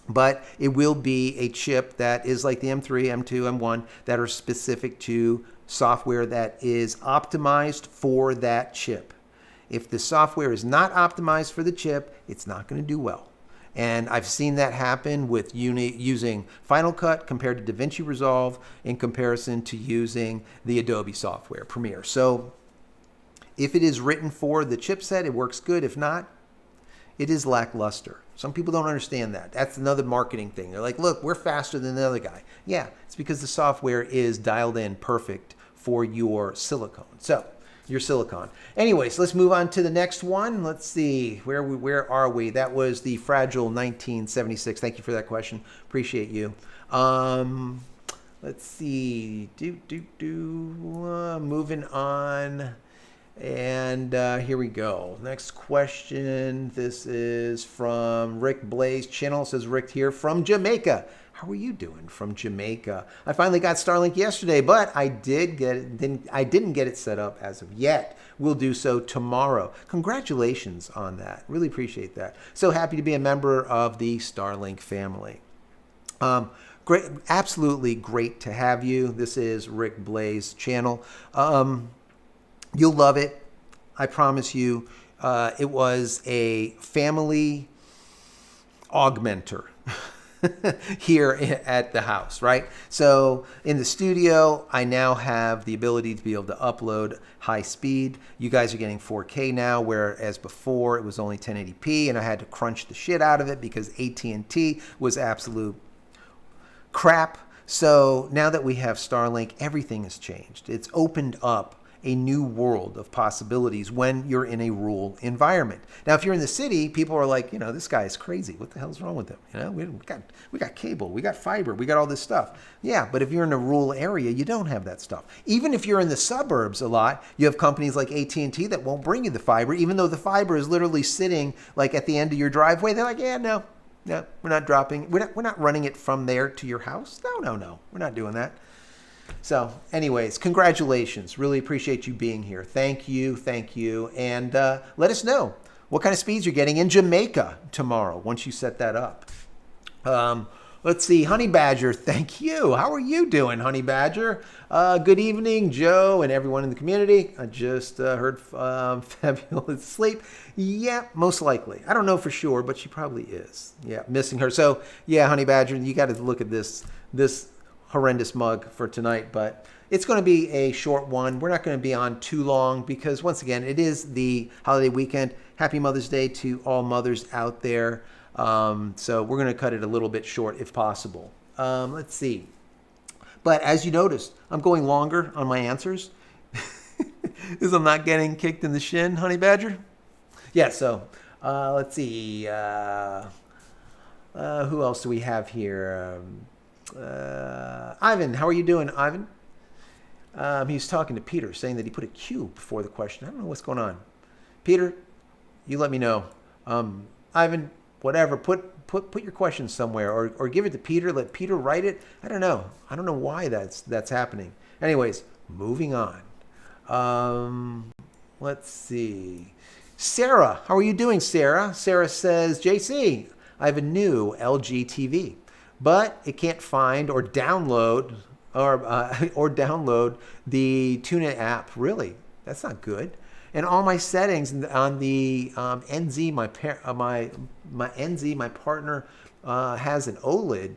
But it will be a chip that is like the M3, M2, M1 that are specific to software that is optimized for that chip. If the software is not optimized for the chip, it's not going to do well. And I've seen that happen with using Final Cut compared to DaVinci Resolve in comparison to using the Adobe software, Premiere. So if it is written for the chipset, it works good. If not, it is lackluster. Some people don't understand that. That's another marketing thing. They're like, look, we're faster than the other guy. Yeah, it's because the software is dialed in perfect for your silicone. So, your silicon. Anyways, let's move on to the next one. Let's see, where are we? That was the Fragile 1976. Thank you for that question. Appreciate you. Let's see. Moving on. And here we go. Next question. This is from Rick Blaze Channel. It says Rick here from Jamaica. How are you doing from Jamaica? I finally got Starlink yesterday, but I didn't get it set up as of yet. We'll do so tomorrow. Congratulations on that. Really appreciate that. So happy to be a member of the Starlink family. Great, absolutely great to have you. This is Rick Blaze Channel. You'll love it. I promise you. It was a family augmenter here at the house, right? So in the studio, I now have the ability to be able to upload high speed. You guys are getting 4K now, whereas before it was only 1080p, and I had to crunch the shit out of it because AT&T was absolute crap. So now that we have Starlink, everything has changed. It's opened up a new world of possibilities when you're in a rural environment. Now, if you're in the city, people are like, this guy is crazy. What the hell's wrong with him? We got cable, we got fiber, we got all this stuff. Yeah, but if you're in a rural area, you don't have that stuff. Even if you're in the suburbs a lot, you have companies like AT&T that won't bring you the fiber, even though the fiber is literally sitting like at the end of your driveway. They're like, yeah, no, we're not dropping. We're not running it from there to your house. No, we're not doing that. So anyways, congratulations. Really appreciate you being here. Thank you. And let us know what kind of speeds you're getting in Jamaica tomorrow once you set that up. Let's see. Honey Badger, thank you. How are you doing, Honey Badger? Good evening, Joe and everyone in the community. I just heard Fabiola asleep. Yeah, most likely. I don't know for sure, but she probably is. Yeah, missing her. So, yeah, Honey Badger, you got to look at this horrendous mug for tonight, but it's going to be a short one. We're not going to be on too long because, once again, it is the holiday weekend. Happy Mother's Day to all mothers out there. So we're going to cut it a little bit short if possible. Let's see. But as you noticed, I'm going longer on my answers because I'm not getting kicked in the shin, Honey Badger. Yeah, so let's see. Who else do we have here? Ivan, how are you doing, Ivan? He's talking to Peter, saying that he put a Q before the question. I don't know what's going on. Peter, you let me know. Ivan, whatever, put your question somewhere, or give it to Peter. Let Peter write it. I don't know why that's happening. Anyways, moving on. Let's see. Sarah, how are you doing, Sarah? Sarah says, JC, I have a new LG TV. But it can't find or download the TuneIn app. Really, that's not good. And all my settings on the NZ, my NZ, my partner has an OLED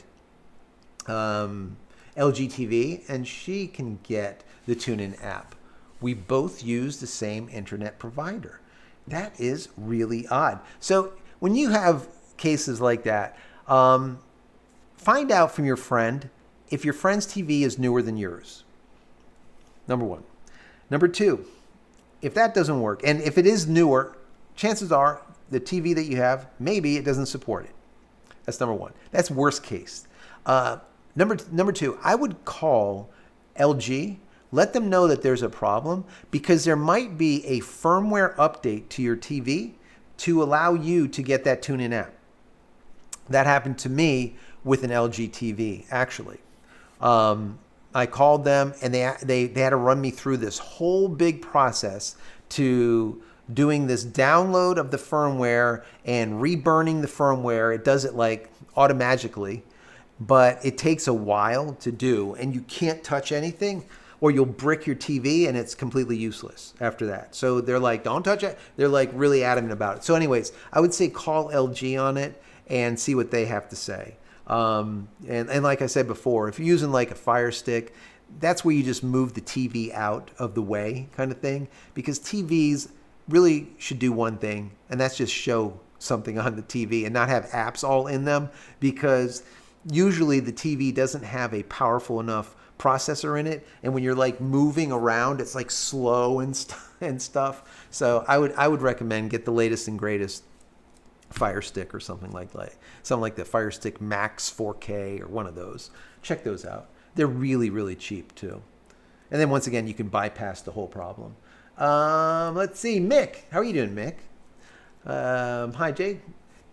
LG TV, and she can get the TuneIn app. We both use the same internet provider. That is really odd. So when you have cases like that, find out from your friend if your friend's TV is newer than yours. Number one. Number two, if that doesn't work, and if it is newer, chances are the TV that you have, maybe it doesn't support it. That's number one. That's worst case. Number two, I would call LG, let them know that there's a problem, because there might be a firmware update to your TV to allow you to get that tune-in app. That happened to me with an LG TV, actually. I called them, and they had to run me through this whole big process to doing this download of the firmware and reburning the firmware. It does it like automatically, but it takes a while to do, and you can't touch anything or you'll brick your TV and it's completely useless after that. So they're like, don't touch it. They're like really adamant about it. So anyways, I would say call LG on it and see what they have to say. And like I said before, if you're using like a Fire Stick, that's where you just move the TV out of the way kind of thing, because TVs really should do one thing, and that's just show something on the TV and not have apps all in them, because usually the TV doesn't have a powerful enough processor in it, and when you're like moving around, it's like slow and stuff. So I would recommend get the latest and greatest Fire Stick or something like the Fire Stick Max 4K or one of those. Check those out. They're really, really cheap too. And then once again, you can bypass the whole problem. Let's see, Mick. How are you doing, Mick? Hi, Jay.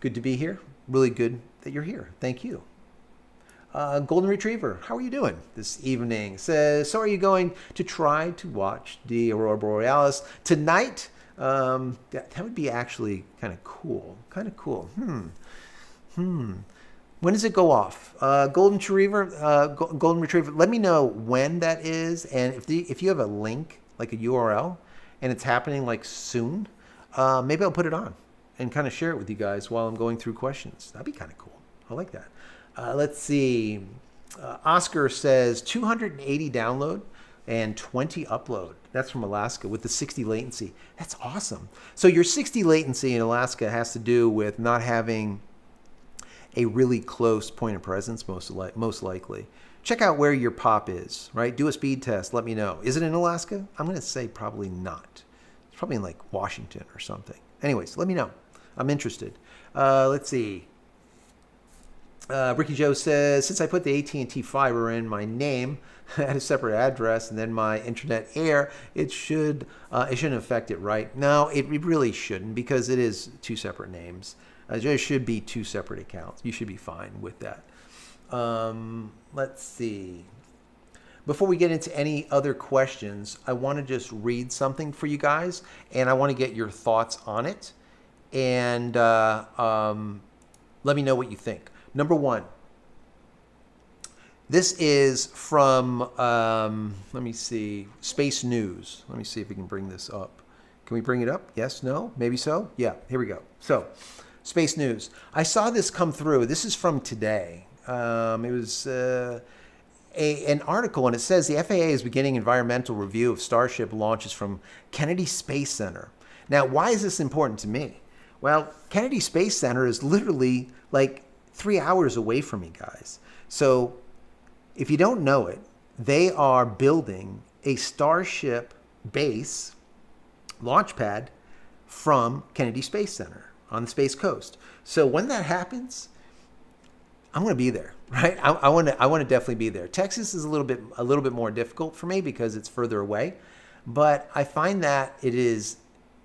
Good to be here. Really good that you're here. Thank you. Golden Retriever, how are you doing this evening? Says, so are you going to try to watch the Aurora Borealis tonight? That would be actually kind of cool. When does it go off? Golden Retriever, let me know when that is, and if you have a link, like a URL, and it's happening like soon, maybe I'll put it on and kind of share it with you guys while I'm going through questions. That'd be kind of cool. I like that. Let's see. Oscar says 280 download and 20 upload. That's from Alaska with the 60 latency. That's awesome. So your 60 latency in Alaska has to do with not having a really close point of presence, most likely. Check out where your pop is, right? Do a speed test. Let me know. Is it in Alaska? I'm going to say probably not. It's probably in like Washington or something. Anyways, let me know. I'm interested. Let's see. Ricky Joe says, since I put the AT&T fiber in my name at a separate address and then my internet air, it shouldn't affect it, right? No, it really shouldn't, because it is two separate names. There should be two separate accounts. You should be fine with that. Let's see. Before we get into any other questions, I want to just read something for you guys, and I want to get your thoughts on it, and let me know what you think. Number one, this is from, let me see, Space News. Let me see if we can bring this up. Can we bring it up? Yes, no, maybe so? Yeah, here we go. So, Space News. I saw this come through. This is from today. It was an article, and it says the FAA is beginning environmental review of Starship launches from Kennedy Space Center. Now, why is this important to me? Well, Kennedy Space Center is literally like 3 hours away from me, guys. So if you don't know it, they are building a Starship base launchpad from Kennedy Space Center on the Space Coast. So when that happens, I'm going to be there, right? I want to definitely be there. Texas is a little bit more difficult for me because it's further away, but I find that it is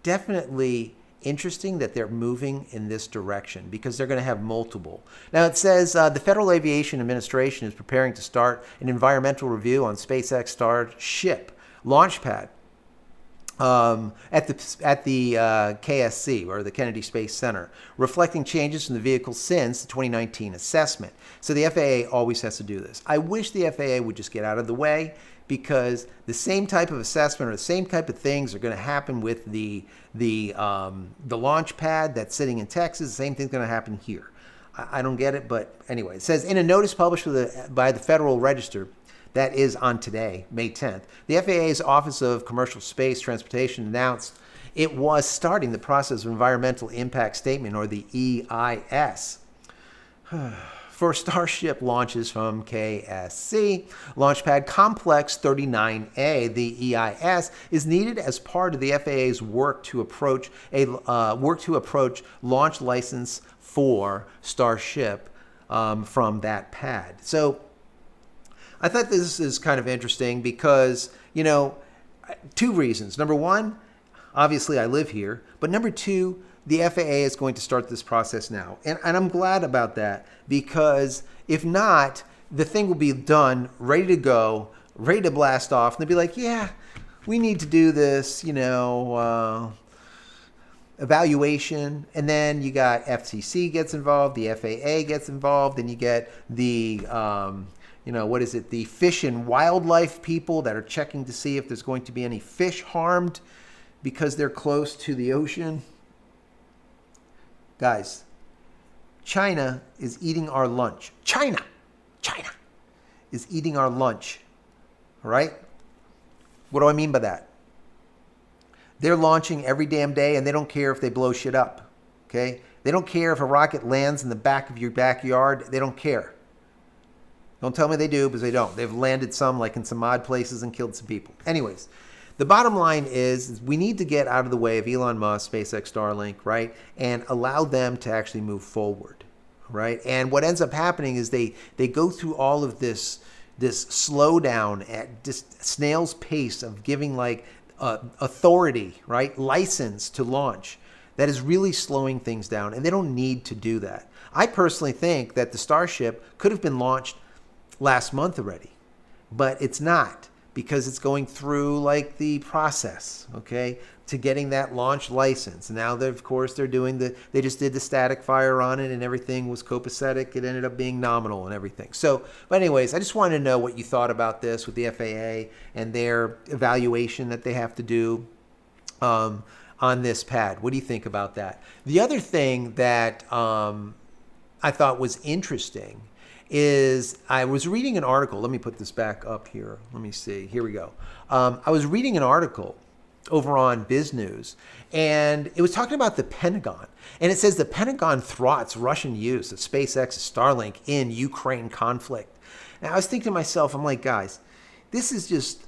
definitely interesting that they're moving in this direction, because they're going to have multiple. Now it says the Federal Aviation Administration is preparing to start an environmental review on SpaceX Starship launchpad at the KSC, or the Kennedy Space Center, reflecting changes from the vehicle since the 2019 assessment. So the FAA always has to do this. I wish the FAA would just get out of the way, because the same type of assessment or the same type of things are going to happen with the launch pad that's sitting in Texas. The same thing's going to happen here. I don't get it, but anyway, it says in a notice published by the Federal Register that is on today, May 10th, the FAA's Office of Commercial Space Transportation announced it was starting the process of environmental impact statement, or the EIS, for Starship launches from KSC Launchpad Complex 39A. The EIS is needed as part of the FAA's work to approach launch license for Starship from that pad. So I thought this is kind of interesting because, you know, two reasons. Number one, obviously I live here, but number two, the FAA is going to start this process now. And I'm glad about that, because if not, the thing will be done, ready to go, ready to blast off. And they'll be like, yeah, we need to do this, you know, evaluation. And then you got FCC gets involved, the FAA gets involved, and you get the, you know, what is it? The fish and wildlife people that are checking to see if there's going to be any fish harmed because they're close to the ocean. Guys, China is eating our lunch. China is eating our lunch. All right? What do I mean by that? They're launching every damn day, and they don't care if they blow shit up. Okay? They don't care if a rocket lands in the back of your backyard. They don't care. Don't tell me they do, because they don't. They've landed some, like in some odd places, and killed some people. Anyways, the bottom line is we need to get out of the way of Elon Musk, SpaceX, Starlink, right? And allow them to actually move forward, right? And what ends up happening is they go through all of this slowdown at just snail's pace of giving like authority, right? License to launch. That is really slowing things down, and they don't need to do that. I personally think that the Starship could have been launched last month already, but it's not, because it's going through like the process, okay, to getting that launch license. Now, of course, they just did the static fire on it, and everything was copacetic. It ended up being nominal and everything. So, but anyways, I just wanted to know what you thought about this with the FAA and their evaluation that they have to do on this pad. What do you think about that? The other thing that I thought was interesting is I was reading an article. Let me put this back up here. Let me see. Here we go. I was reading an article over on Biz News, and it was talking about the Pentagon. And it says the Pentagon thwarts Russian use of SpaceX's Starlink in Ukraine conflict. Now, I was thinking to myself, I'm like, guys, this is just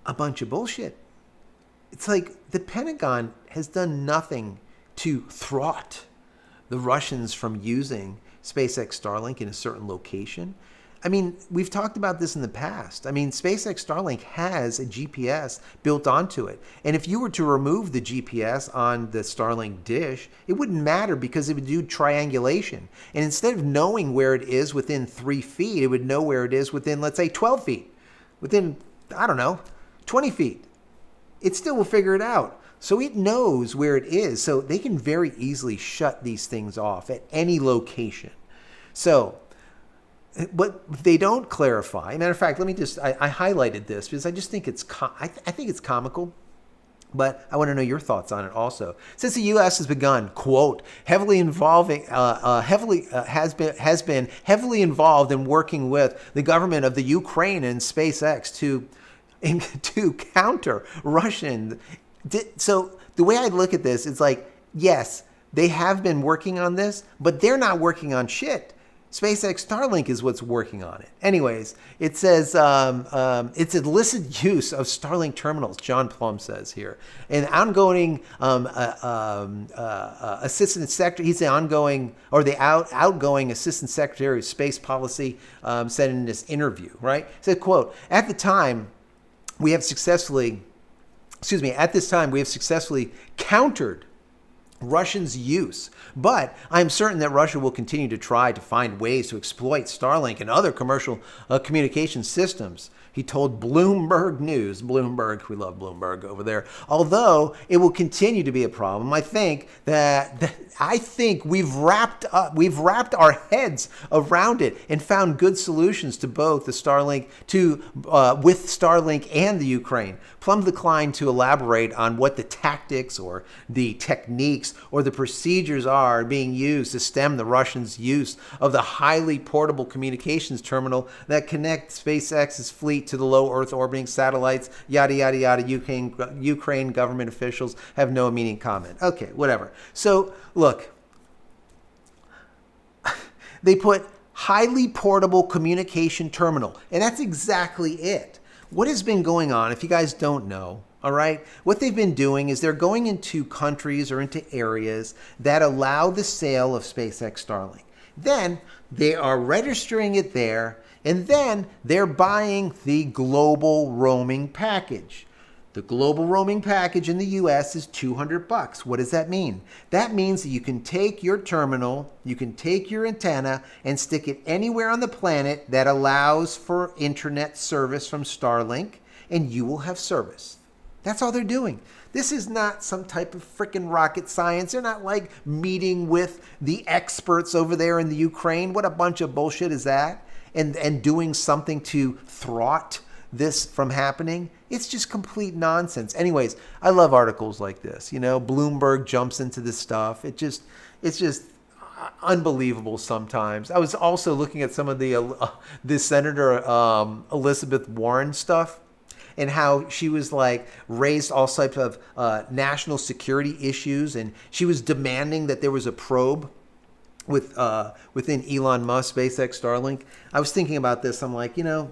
a bunch of bullshit. It's like the Pentagon has done nothing to thwart the Russians from using SpaceX Starlink in a certain location. I mean, we've talked about this in the past. I mean, SpaceX Starlink has a GPS built onto it. And if you were to remove the GPS on the Starlink dish, it wouldn't matter, because it would do triangulation. And instead of knowing where it is within 3 feet, it would know where it is within, let's say, 12 feet. Within, I don't know, 20 feet. It still will figure it out. So it knows where it is. So they can very easily shut these things off at any location. So what they don't clarify, matter of fact, let me just, I highlighted this because I just think I think it's comical, but I want to know your thoughts on it also. Since the U.S. has begun, quote, has been heavily involved in working with the government of the Ukraine and SpaceX to counter Russian. So the way I look at this is like, yes, they have been working on this, but they're not working on shit. SpaceX Starlink is what's working on it. Anyways, it says it's illicit use of Starlink terminals, John Plum says here. And ongoing assistant secretary, he's the ongoing, or the outgoing assistant secretary of space policy, said in this interview, right? Said, quote, at this time, we have successfully countered Russians' use, but I'm certain that Russia will continue to try to find ways to exploit Starlink and other commercial communication systems. He told Bloomberg News, Bloomberg, we love Bloomberg over there, although it will continue to be a problem. I think we've wrapped our heads around it and found good solutions to both the Starlink with Starlink and the Ukraine. Plum declined to elaborate on what the tactics or the techniques or the procedures are being used to stem the Russians' use of the highly portable communications terminal that connects SpaceX's fleet fleet to the low Earth orbiting satellites, yada, yada, yada. Ukraine government officials have no immediate comment. Okay, whatever. So, look, they put highly portable communication terminal, and that's exactly it. What has been going on, if you guys don't know, all right, what they've been doing is they're going into countries or into areas that allow the sale of SpaceX Starlink. Then they are registering it there, and then they're buying the global roaming package. The global roaming package in the US is $200. What does that mean? That means that you can take your terminal, you can take your antenna and stick it anywhere on the planet that allows for internet service from Starlink, and you will have service. That's all they're doing. This is not some type of freaking rocket science. They're not like meeting with the experts over there in the Ukraine. What a bunch of bullshit is that? And doing something to thwart this from happening. It's just complete nonsense. Anyways, I love articles like this. You know, Bloomberg jumps into this stuff. It's just unbelievable sometimes. I was also looking at some of the Senator Elizabeth Warren stuff, and how she was like raised all types of national security issues, and she was demanding that there was a probe within Elon Musk, SpaceX, Starlink. I was thinking about this. I'm like, you know,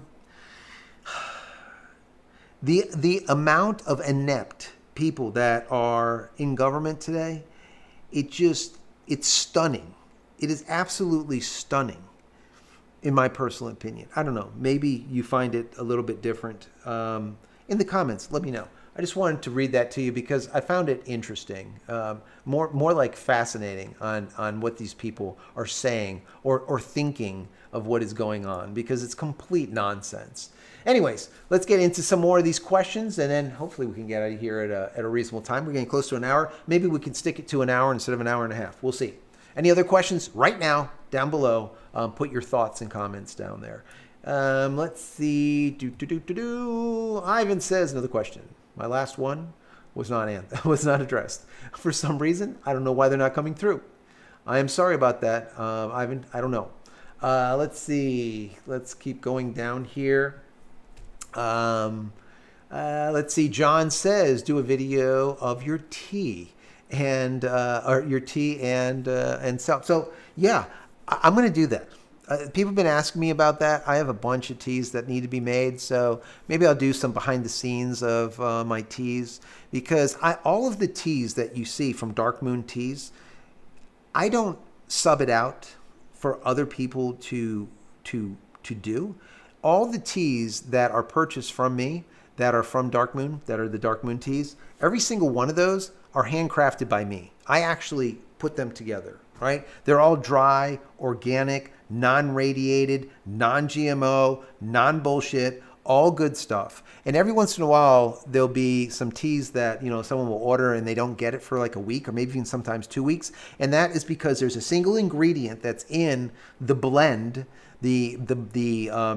the amount of inept people that are in government today, it's stunning. It is absolutely stunning, in my personal opinion. I don't know. Maybe you find it a little bit different. In the comments, let me know. I just wanted to read that to you because I found it interesting, more like fascinating on what these people are saying or thinking of what is going on, because it's complete nonsense. Anyways, let's get into some more of these questions, and then hopefully we can get out of here at a reasonable time. We're getting close to an hour. Maybe we can stick it to an hour instead of an hour and a half. We'll see. Any other questions right now down below? Put your thoughts and comments down there. Let's see. Ivan says, another question. My last one was not addressed. For some reason, I don't know why they're not coming through. I am sorry about that, Ivan. I don't know. Let's see. Let's keep going down here. Let's see. John says, do a video of your tea and stuff. So yeah, I'm going to do that. People have been asking me about that. I have a bunch of teas that need to be made, so maybe I'll do some behind the scenes of my teas, because all of the teas that you see from Dark Moon Teas, I don't sub it out for other people to do. All the teas that are purchased from me that are from Dark Moon, that are the Dark Moon teas, every single one of those are handcrafted by me. I actually put them together, right? They're all dry, organic, non-radiated, non-GMO, non-bullshit, all good stuff. And every once in a while, there'll be some teas that, you know, someone will order and they don't get it for like a week or maybe even sometimes 2 weeks. And that is because there's a single ingredient that's in the blend, the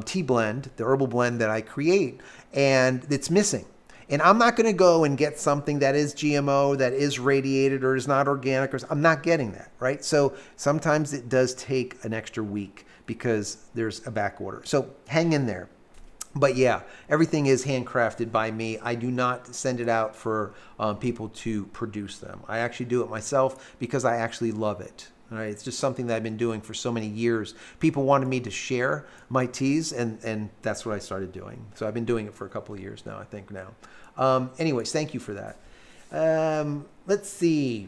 tea blend, the herbal blend that I create, and it's missing. And I'm not going to go and get something that is GMO, that is radiated or is not organic. I'm not getting that, right? So sometimes it does take an extra week because there's a back order. So hang in there. But yeah, everything is handcrafted by me. I do not send it out for people to produce them. I actually do it myself because I actually love it. All right, it's just something that I've been doing for so many years. People wanted me to share my teas, and that's what I started doing. So I've been doing it for a couple of years now, I think now. Anyways, thank you for that. Let's see.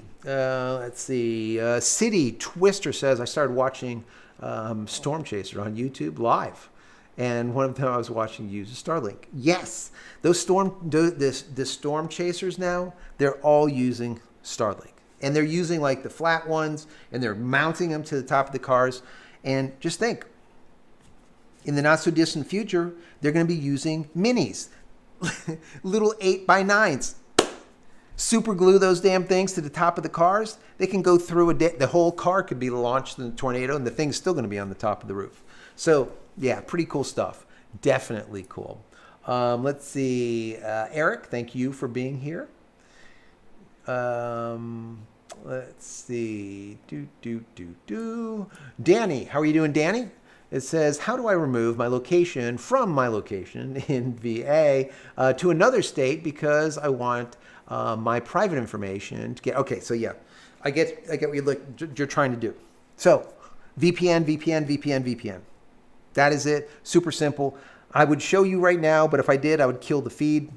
City Twister says, I started watching Storm Chaser on YouTube live. And one of them I was watching use a Starlink. Yes, the Storm Chasers now, they're all using Starlink. And they're using like the flat ones, and they're mounting them to the top of the cars. And just think, in the not so distant future, they're going to be using minis, little 8x9s. Super glue those damn things to the top of the cars. They can go through the whole car could be launched in a tornado, and the thing's still going to be on the top of the roof. So yeah, pretty cool stuff. Definitely cool. Let's see, Eric, thank you for being here. Let's see. Danny, how are you doing, Danny? It says, how do I remove my location from my location in VA to another state because I want my private information to get, okay, so yeah, I get what you're trying to do. So VPN, VPN, VPN, VPN. That is it, super simple. I would show you right now, but if I did, I would kill the feed.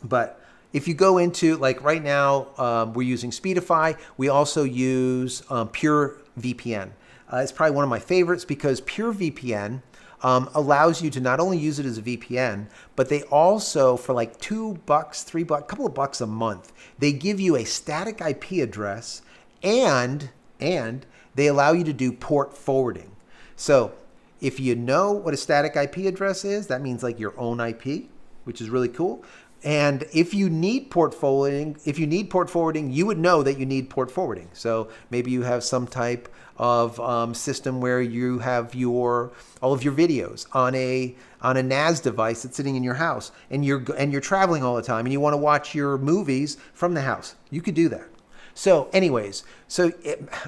But if you go into, like right now, we're using Speedify. We also use Pure VPN. It's probably one of my favorites because Pure VPN allows you to not only use it as a VPN, but they also, for like $2, $3, a couple of bucks a month, they give you a static IP address and they allow you to do port forwarding. So if you know what a static IP address is, that means like your own IP, which is really cool. And if you need port forwarding, you would know that you need port forwarding. So maybe you have some type of system where you have all of your videos on a NAS device that's sitting in your house, and you're traveling all the time, and you want to watch your movies from the house. You could do that. So anyways,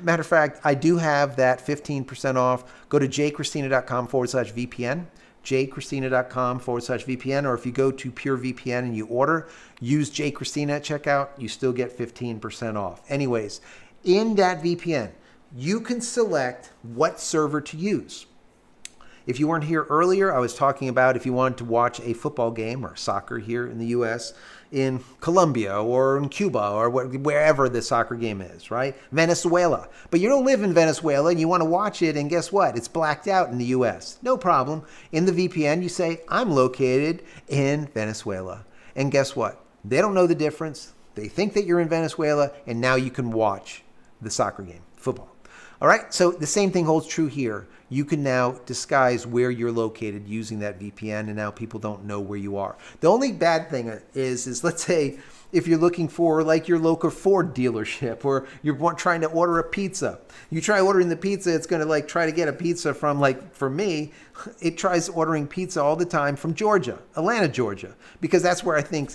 matter of fact, I do have that 15% off. Go to JCristina.com/VPN. JCristina.com/VPN, or if you go to Pure VPN and you order, use JCristina at checkout, you still get 15% off. Anyways, in that VPN, you can select what server to use. If you weren't here earlier, I was talking about if you wanted to watch a football game or soccer here in the US, in Colombia or in Cuba or wherever the soccer game is, right? Venezuela. But you don't live in Venezuela and you want to watch it, and guess what? It's blacked out in the US. No problem. In the VPN, you say, I'm located in Venezuela. And guess what? They don't know the difference. They think that you're in Venezuela, and now you can watch the soccer game, football. All right, so the same thing holds true here. You can now disguise where you're located using that VPN, and now people don't know where you are. The only bad thing is let's say if you're looking for like your local Ford dealership, or you're trying to order a pizza. You try ordering the pizza, it's going to like try to get a pizza from, like for me, it tries ordering pizza all the time from Georgia, Atlanta, Georgia, because that's where I think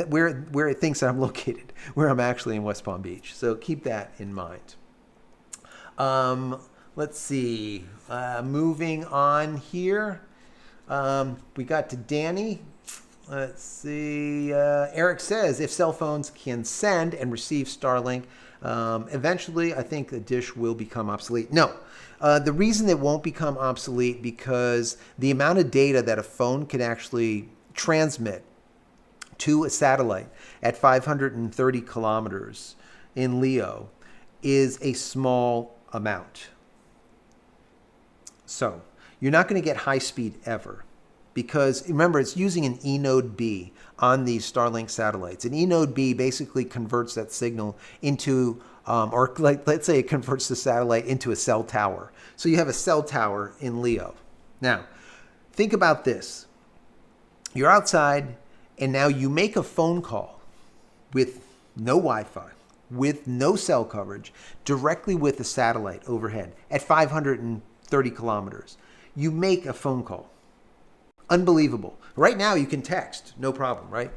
where it thinks that I'm located, where I'm actually in West Palm Beach. So keep that in mind. Let's see, moving on here. We got to Danny. Let's see, Eric says, if cell phones can send and receive Starlink, eventually I think the dish will become obsolete. No, the reason it won't become obsolete because the amount of data that a phone can actually transmit to a satellite at 530 kilometers in LEO is a small amount. So you're not going to get high speed ever, because remember, it's using an eNode B on these Starlink satellites. An eNode B basically converts that signal into, or like, let's say it converts the satellite into a cell tower. So you have a cell tower in LEO. Now, think about this. You're outside, and now you make a phone call with no Wi-Fi, with no cell coverage, directly with the satellite overhead at 530 kilometers. You make a phone call. Unbelievable. Right now you can text, no problem, right?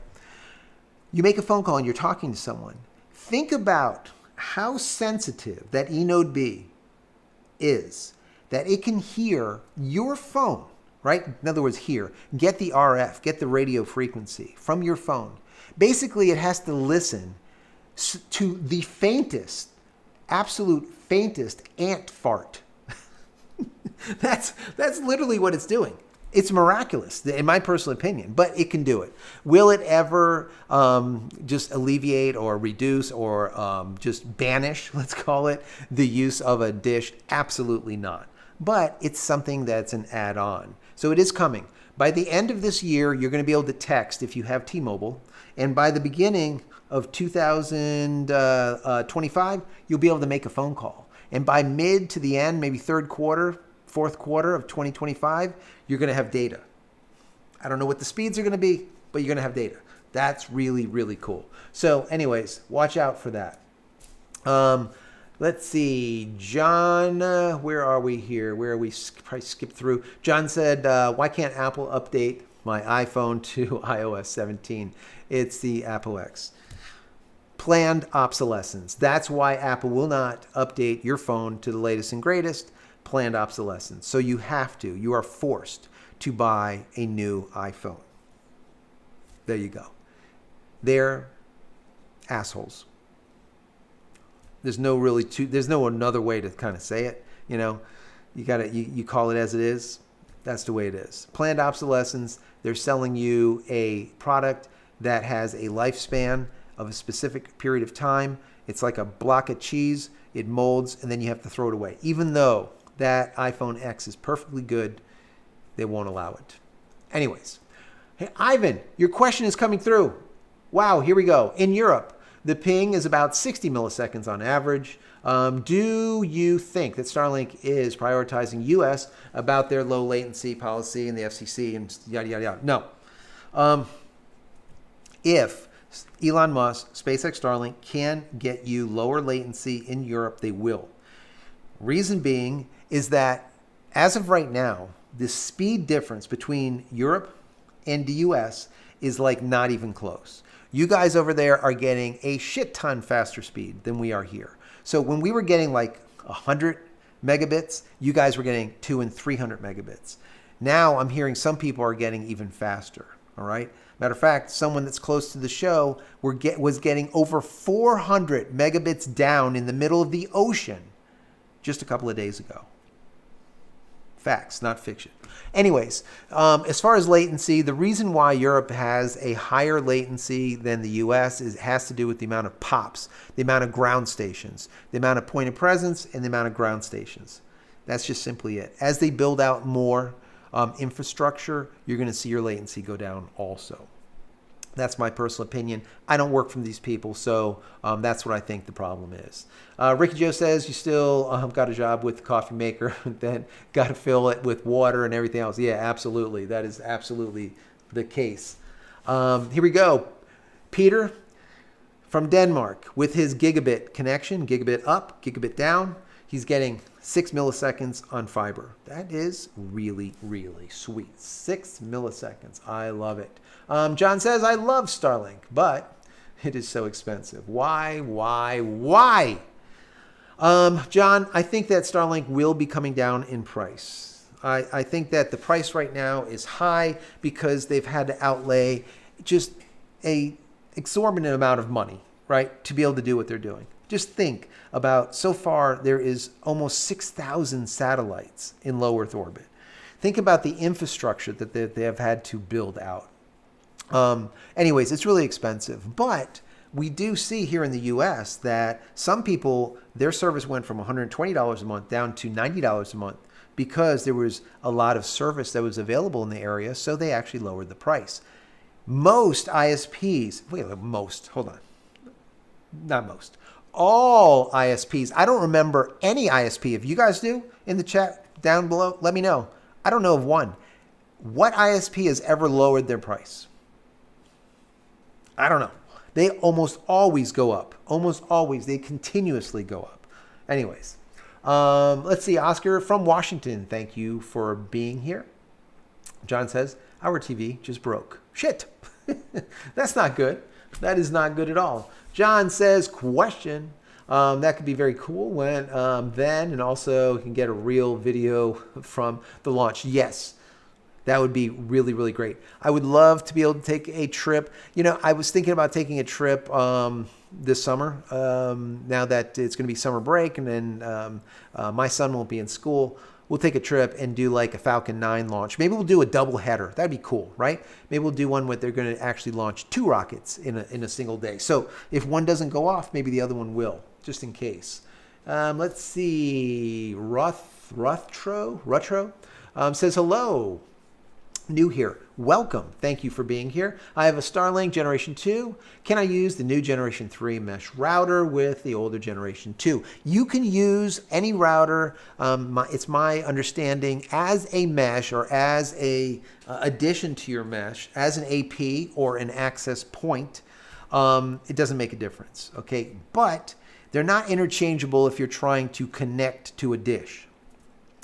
You make a phone call and you're talking to someone. Think about how sensitive that eNode B is, that it can hear your phone, right? In other words, get the RF, get the radio frequency from your phone. Basically, it has to listen to the faintest, absolute faintest ant fart. That's literally what it's doing. It's miraculous, in my personal opinion, but it can do it. Will it ever just alleviate or reduce or just banish, let's call it, the use of a dish? Absolutely not. But it's something that's an add-on. So it is coming. By the end of this year, you're going to be able to text if you have T-Mobile. And by the beginning of 2025, you'll be able to make a phone call. And by mid to the end, maybe third quarter, fourth quarter of 2025, you're going to have data. I don't know what the speeds are going to be, but you're going to have data. That's really, really cool. So anyways, watch out for that. Let's see. John, where are we here? Where are we? Probably skipped through. John said, why can't Apple update my iPhone to iOS 17? It's the Apple X. Planned obsolescence. That's why Apple will not update your phone to the latest and greatest. planned obsolescence. So you are forced to buy a new iPhone. There you go. They're assholes. There's no another way to kind of say it. You call it as it is. That's the way it is. Planned obsolescence. They're selling you a product that has a lifespan of a specific period of time. It's like a block of cheese. It molds, and then you have to throw it away. Even though that iPhone X is perfectly good, they won't allow it. Anyways, hey, Ivan, your question is coming through. Wow, here we go. In Europe, the ping is about 60 milliseconds on average. Do you think that Starlink is prioritizing U.S. about their low latency policy and the FCC and yada, yada, yada? No. If Elon Musk, SpaceX, Starlink can get you lower latency in Europe, they will. Reason being is that as of right now, the speed difference between Europe and the US is like not even close. You guys over there are getting a shit ton faster speed than we are here. So when we were getting like 100 megabits, you guys were getting 200 and 300 megabits. Now I'm hearing some people are getting even faster. All right. Matter of fact, someone that's close to the show was getting over 400 megabits down in the middle of the ocean just a couple of days ago. Facts, not fiction. Anyways, as far as latency, the reason why Europe has a higher latency than the US has to do with the amount of POPs, the amount of ground stations, the amount of point of presence, and the amount of ground stations. That's just simply it. As they build out more infrastructure, you're going to see your latency go down also. That's my personal opinion. I don't work from these people, so that's what I think the problem is. Ricky Joe says you still got a job with the coffee maker, then got to fill it with water and everything else. Yeah, absolutely. That is absolutely the case. Here we go. Peter from Denmark with his gigabit connection, gigabit up, gigabit down. He's getting 6 milliseconds on fiber. That is really, really sweet. 6 milliseconds. I love it. John says, I love Starlink, but it is so expensive. Why? John, I think that Starlink will be coming down in price. I think that the price right now is high because they've had to outlay just a exorbitant amount of money, right, to be able to do what they're doing. Just think about, so far, there is almost 6,000 satellites in low Earth orbit. Think about the infrastructure that they have had to build out. Anyways, it's really expensive. But we do see here in the U.S. that some people, their service went from $120 a month down to $90 a month because there was a lot of service that was available in the area, so they actually lowered the price. Most ISPs, not most. All ISPs. I don't remember any ISP. If you guys do, in the chat down below, let me know. I don't know of one. What ISP has ever lowered their price? I don't know. They almost always go up. Almost always. They continuously go up. Anyways, let's see. Oscar from Washington, thank you for being here. John says, our TV just broke. Shit. That's not good. That is not good at all. John says, question. That could be very cool when then, and also you can get a real video from the launch. Yes, that would be really, really great. I would love to be able to take a trip. I was thinking about taking a trip this summer, now that it's going to be summer break, and then my son won't be in school. We'll take a trip and do like a Falcon 9 launch. Maybe we'll do a double header. That'd be cool, right? Maybe we'll do one where they're going to actually launch 2 rockets in a single day. So if one doesn't go off, maybe the other one will, just in case. Let's see. Rutro says, hello. New here. Welcome. Thank you for being here. I have a Starlink Generation 2. Can I use the new Generation 3 mesh router with the older Generation 2? You can use any router, it's my understanding, as a mesh or as a addition to your mesh, as an AP or an access point. It doesn't make a difference, okay? But they're not interchangeable if you're trying to connect to a dish.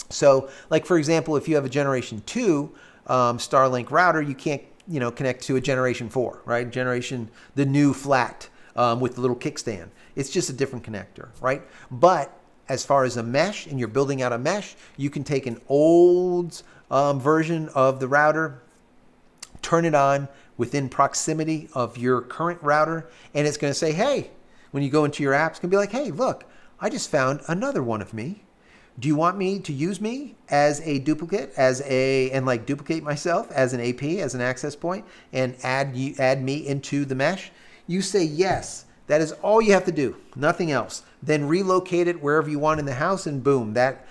So, like for example, if you have a Generation 2 Starlink router, you can't, connect to a Generation 4, right? The new flat with the little kickstand. It's just a different connector, right? But as far as a mesh and you're building out a mesh, you can take an old version of the router, turn it on within proximity of your current router, and it's going to say, hey, when you go into your apps, it's going to be like, hey, look, I just found another one of me. Do you want me to use me as a duplicate, and like duplicate myself as an AP, as an access point, and add me into the mesh? You say yes. That is all you have to do, nothing else. Then relocate it wherever you want in the house, and boom, that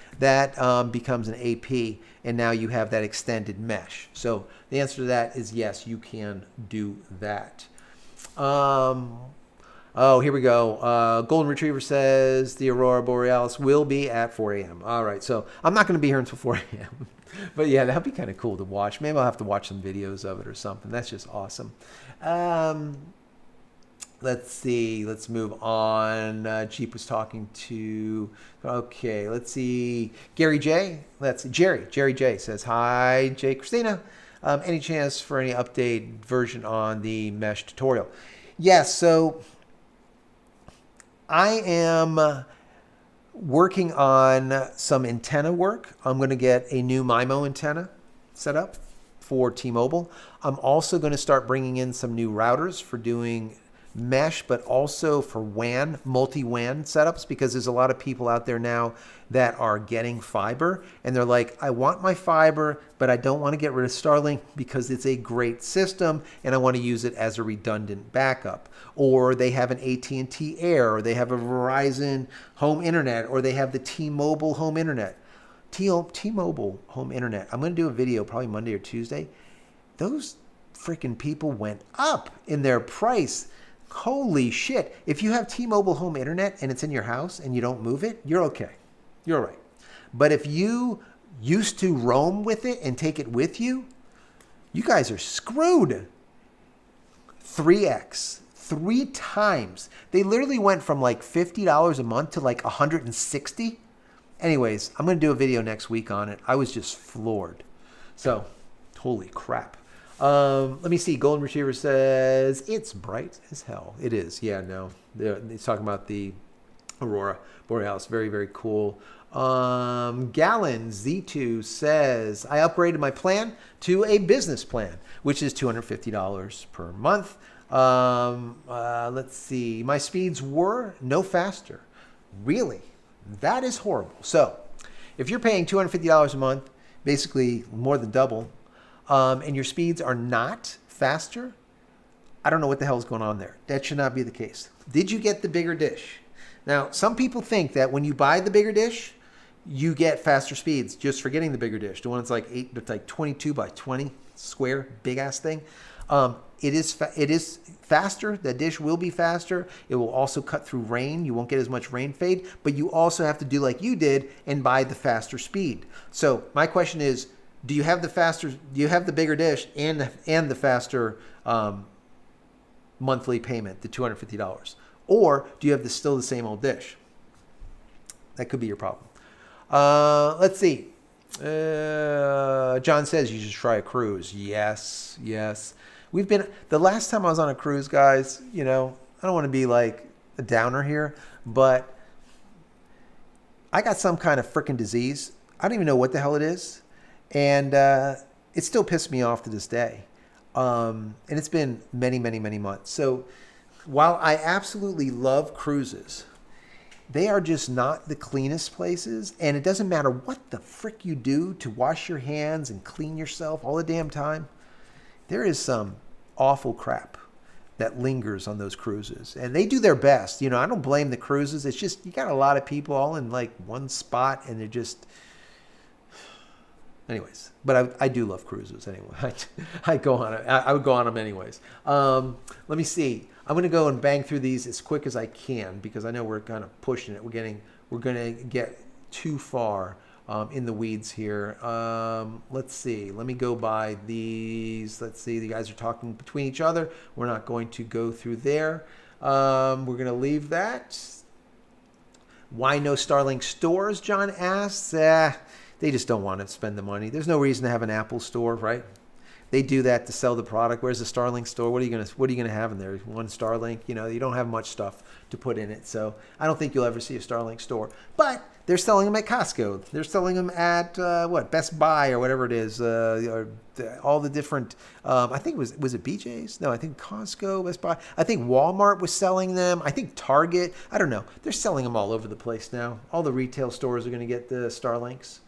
becomes an AP, and now you have that extended mesh. So the answer to that is yes, you can do that. Oh, here we go. Golden Retriever says the Aurora Borealis will be at 4 a.m. All right, so I'm not going to be here until 4 a.m. But yeah, that'd be kind of cool to watch. Maybe I'll have to watch some videos of it or something. That's just awesome. Let's see. Let's move on. Jeep was talking to... Okay, let's see. Gary J. Jerry J says, hi, JCristina. Any chance for any update version on the mesh tutorial? Yes, so I am working on some antenna work. I'm going to get a new MIMO antenna set up for T-Mobile. I'm also going to start bringing in some new routers for doing mesh, but also for WAN, multi-WAN setups, because there's a lot of people out there now that are getting fiber and they're like, I want my fiber, but I don't want to get rid of Starlink because it's a great system and I want to use it as a redundant backup. Or they have an AT&T Air, or they have a Verizon home internet, or they have the T-Mobile home internet. T-Mobile home internet. I'm going to do a video probably Monday or Tuesday. Those freaking people went up in their price. Holy shit. If you have T-Mobile home internet and it's in your house and you don't move it, you're okay. You're all right. But if you used to roam with it and take it with you, you guys are screwed. 3x. 3 times. They literally went from like $50 a month to like $160. Anyways, I'm going to do a video next week on it. I was just floored. So, holy crap. Let me see. Golden Retriever says, it's bright as hell. It is. Yeah, no. He's talking about the Aurora Borealis. Very, very cool. Gallon Z2 says, I upgraded my plan to a business plan, which is $250 per month. Let's see. My speeds were no faster. Really? That is horrible. So if you're paying $250 a month, basically more than double, and your speeds are not faster, I don't know what the hell is going on there. That should not be the case. Did you get the bigger dish? Now, some people think that when you buy the bigger dish, you get faster speeds just for getting the bigger dish. The one that's like 22 by 20 square, big ass thing. It is faster. The dish will be faster. It will also cut through rain. You won't get as much rain fade, but you also have to do like you did and buy the faster speed. So my question is, do you have the bigger dish and the faster monthly payment, the $250? Or do you have still the same old dish? That could be your problem. Let's see. John says you should try a cruise. Yes. The last time I was on a cruise, guys, I don't want to be like a downer here, but I got some kind of freaking disease. I don't even know what the hell it is. And it still pissed me off to this day. And it's been many, many, many months. So while I absolutely love cruises, they are just not the cleanest places. And it doesn't matter what the frick you do to wash your hands and clean yourself all the damn time. There is some awful crap that lingers on those cruises. And they do their best. I don't blame the cruises. It's just you got a lot of people all in like one spot and they're just... Anyways, but I do love cruises anyway. I go on it. I would go on them anyways. Let me see. I'm going to go and bang through these as quick as I can because I know we're kind of pushing it. We're going to get too far in the weeds here. Let's see. Let me go by these. Let's see. The guys are talking between each other. We're not going to go through there. We're going to leave that. Why no Starlink stores? John asks. They just don't want to spend the money. There's no reason to have an Apple store, right? they do that to sell the product. Where's the Starlink store? What are you gonna have in there? One Starlink, you don't have much stuff to put in it. So I don't think you'll ever see a Starlink store. But they're selling them at Costco. They're selling them at Best Buy or whatever it is. All the different. I think was it BJ's? No, I think Costco, Best Buy. I think Walmart was selling them. I think Target. I don't know. They're selling them all over the place now. All the retail stores are going to get the Starlinks.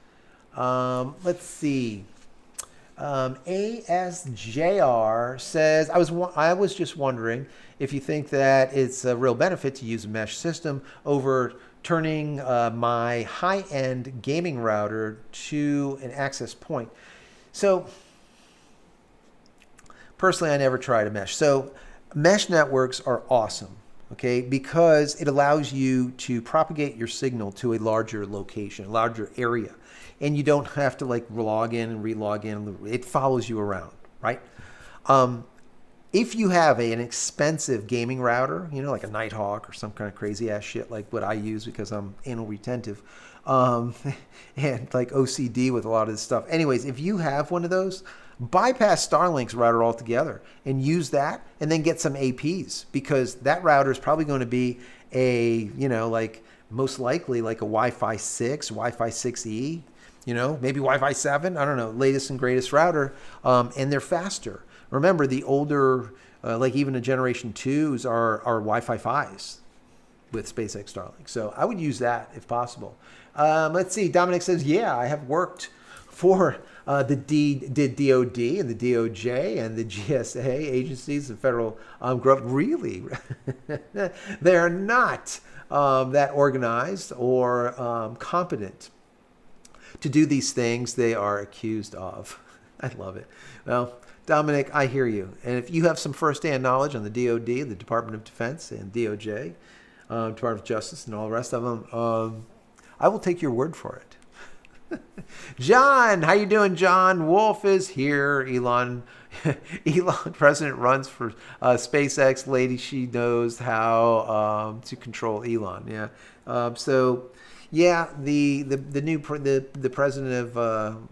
Let's see. ASJR says, I was just wondering if you think that it's a real benefit to use a mesh system over turning my high-end gaming router to an access point. So personally, I never tried a mesh. So mesh networks are awesome, okay, because it allows you to propagate your signal to a larger location, a larger area. And you don't have to like log in and re-log in. It follows you around, right? If you have an expensive gaming router, like a Nighthawk or some kind of crazy ass shit like what I use because I'm anal retentive, and like OCD with a lot of this stuff. Anyways, if you have one of those, bypass Starlink's router altogether and use that and then get some APs, because that router is probably going to be most likely like a Wi-Fi 6, Wi-Fi 6E, maybe Wi-Fi 7, I don't know, latest and greatest router, and they're faster. Remember, the older, like even the Generation 2s are Wi-Fi 5s with SpaceX Starlink. So I would use that if possible. Let's see. Dominic says, yeah, I have worked for the DOD and the DOJ and the GSA agencies, the federal government. Really? They're not that organized or competent to do these things they are accused of. I love it. Well, Dominic, I hear you. And if you have some firsthand knowledge on the DOD, the Department of Defense, and DOJ, Department of Justice, and all the rest of them, I will take your word for it. John, how you doing, John? Wolf is here. Elon president runs for SpaceX. Lady, she knows how to control Elon. Yeah. The president of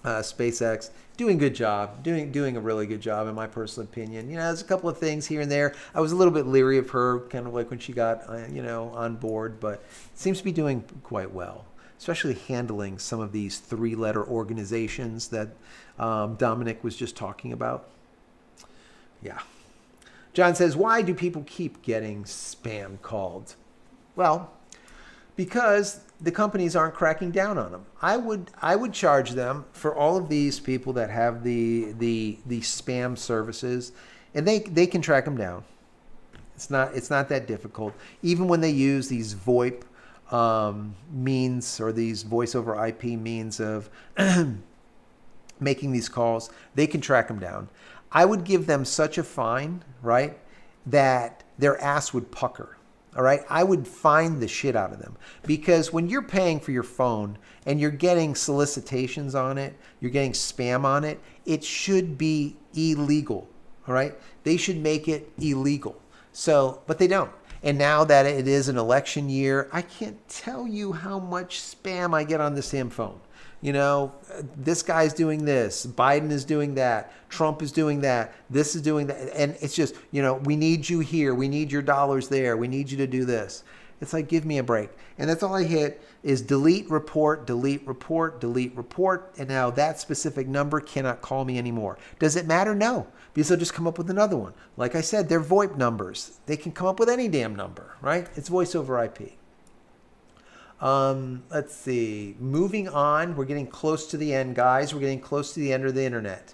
SpaceX doing a good job, doing a really good job in my personal opinion. There's a couple of things here and there. I was a little bit leery of her, kind of like when she got on board, but seems to be doing quite well, especially handling some of these 3-letter organizations that Dominic was just talking about. Yeah. John says, why do people keep getting spam called? Well, because the companies aren't cracking down on them. I would charge them for all of these people that have the spam services, and they can track them down. It's not that difficult. Even when they use these VoIP means or these voice over IP means of making these calls, they can track them down. I would give them such a fine, right, that their ass would pucker. All right, I would fine the shit out of them, because when you're paying for your phone and you're getting solicitations on it, you're getting spam on it, it should be illegal. All right, they should make it illegal. So, but they don't. And now that it is an election year, I can't tell you how much spam I get on the same phone. This guy's doing this, Biden is doing that, Trump is doing that, this is doing that. And it's just, we need you here. We need your dollars there. We need you to do this. It's like, give me a break. And that's all I hit is delete report, delete report, delete report. And now that specific number cannot call me anymore. Does it matter? No, because they'll just come up with another one. Like I said, they're VoIP numbers. They can come up with any damn number, right? It's voice over IP. Let's see. Moving on. We're getting close to the end, guys. We're getting close to the end of the internet.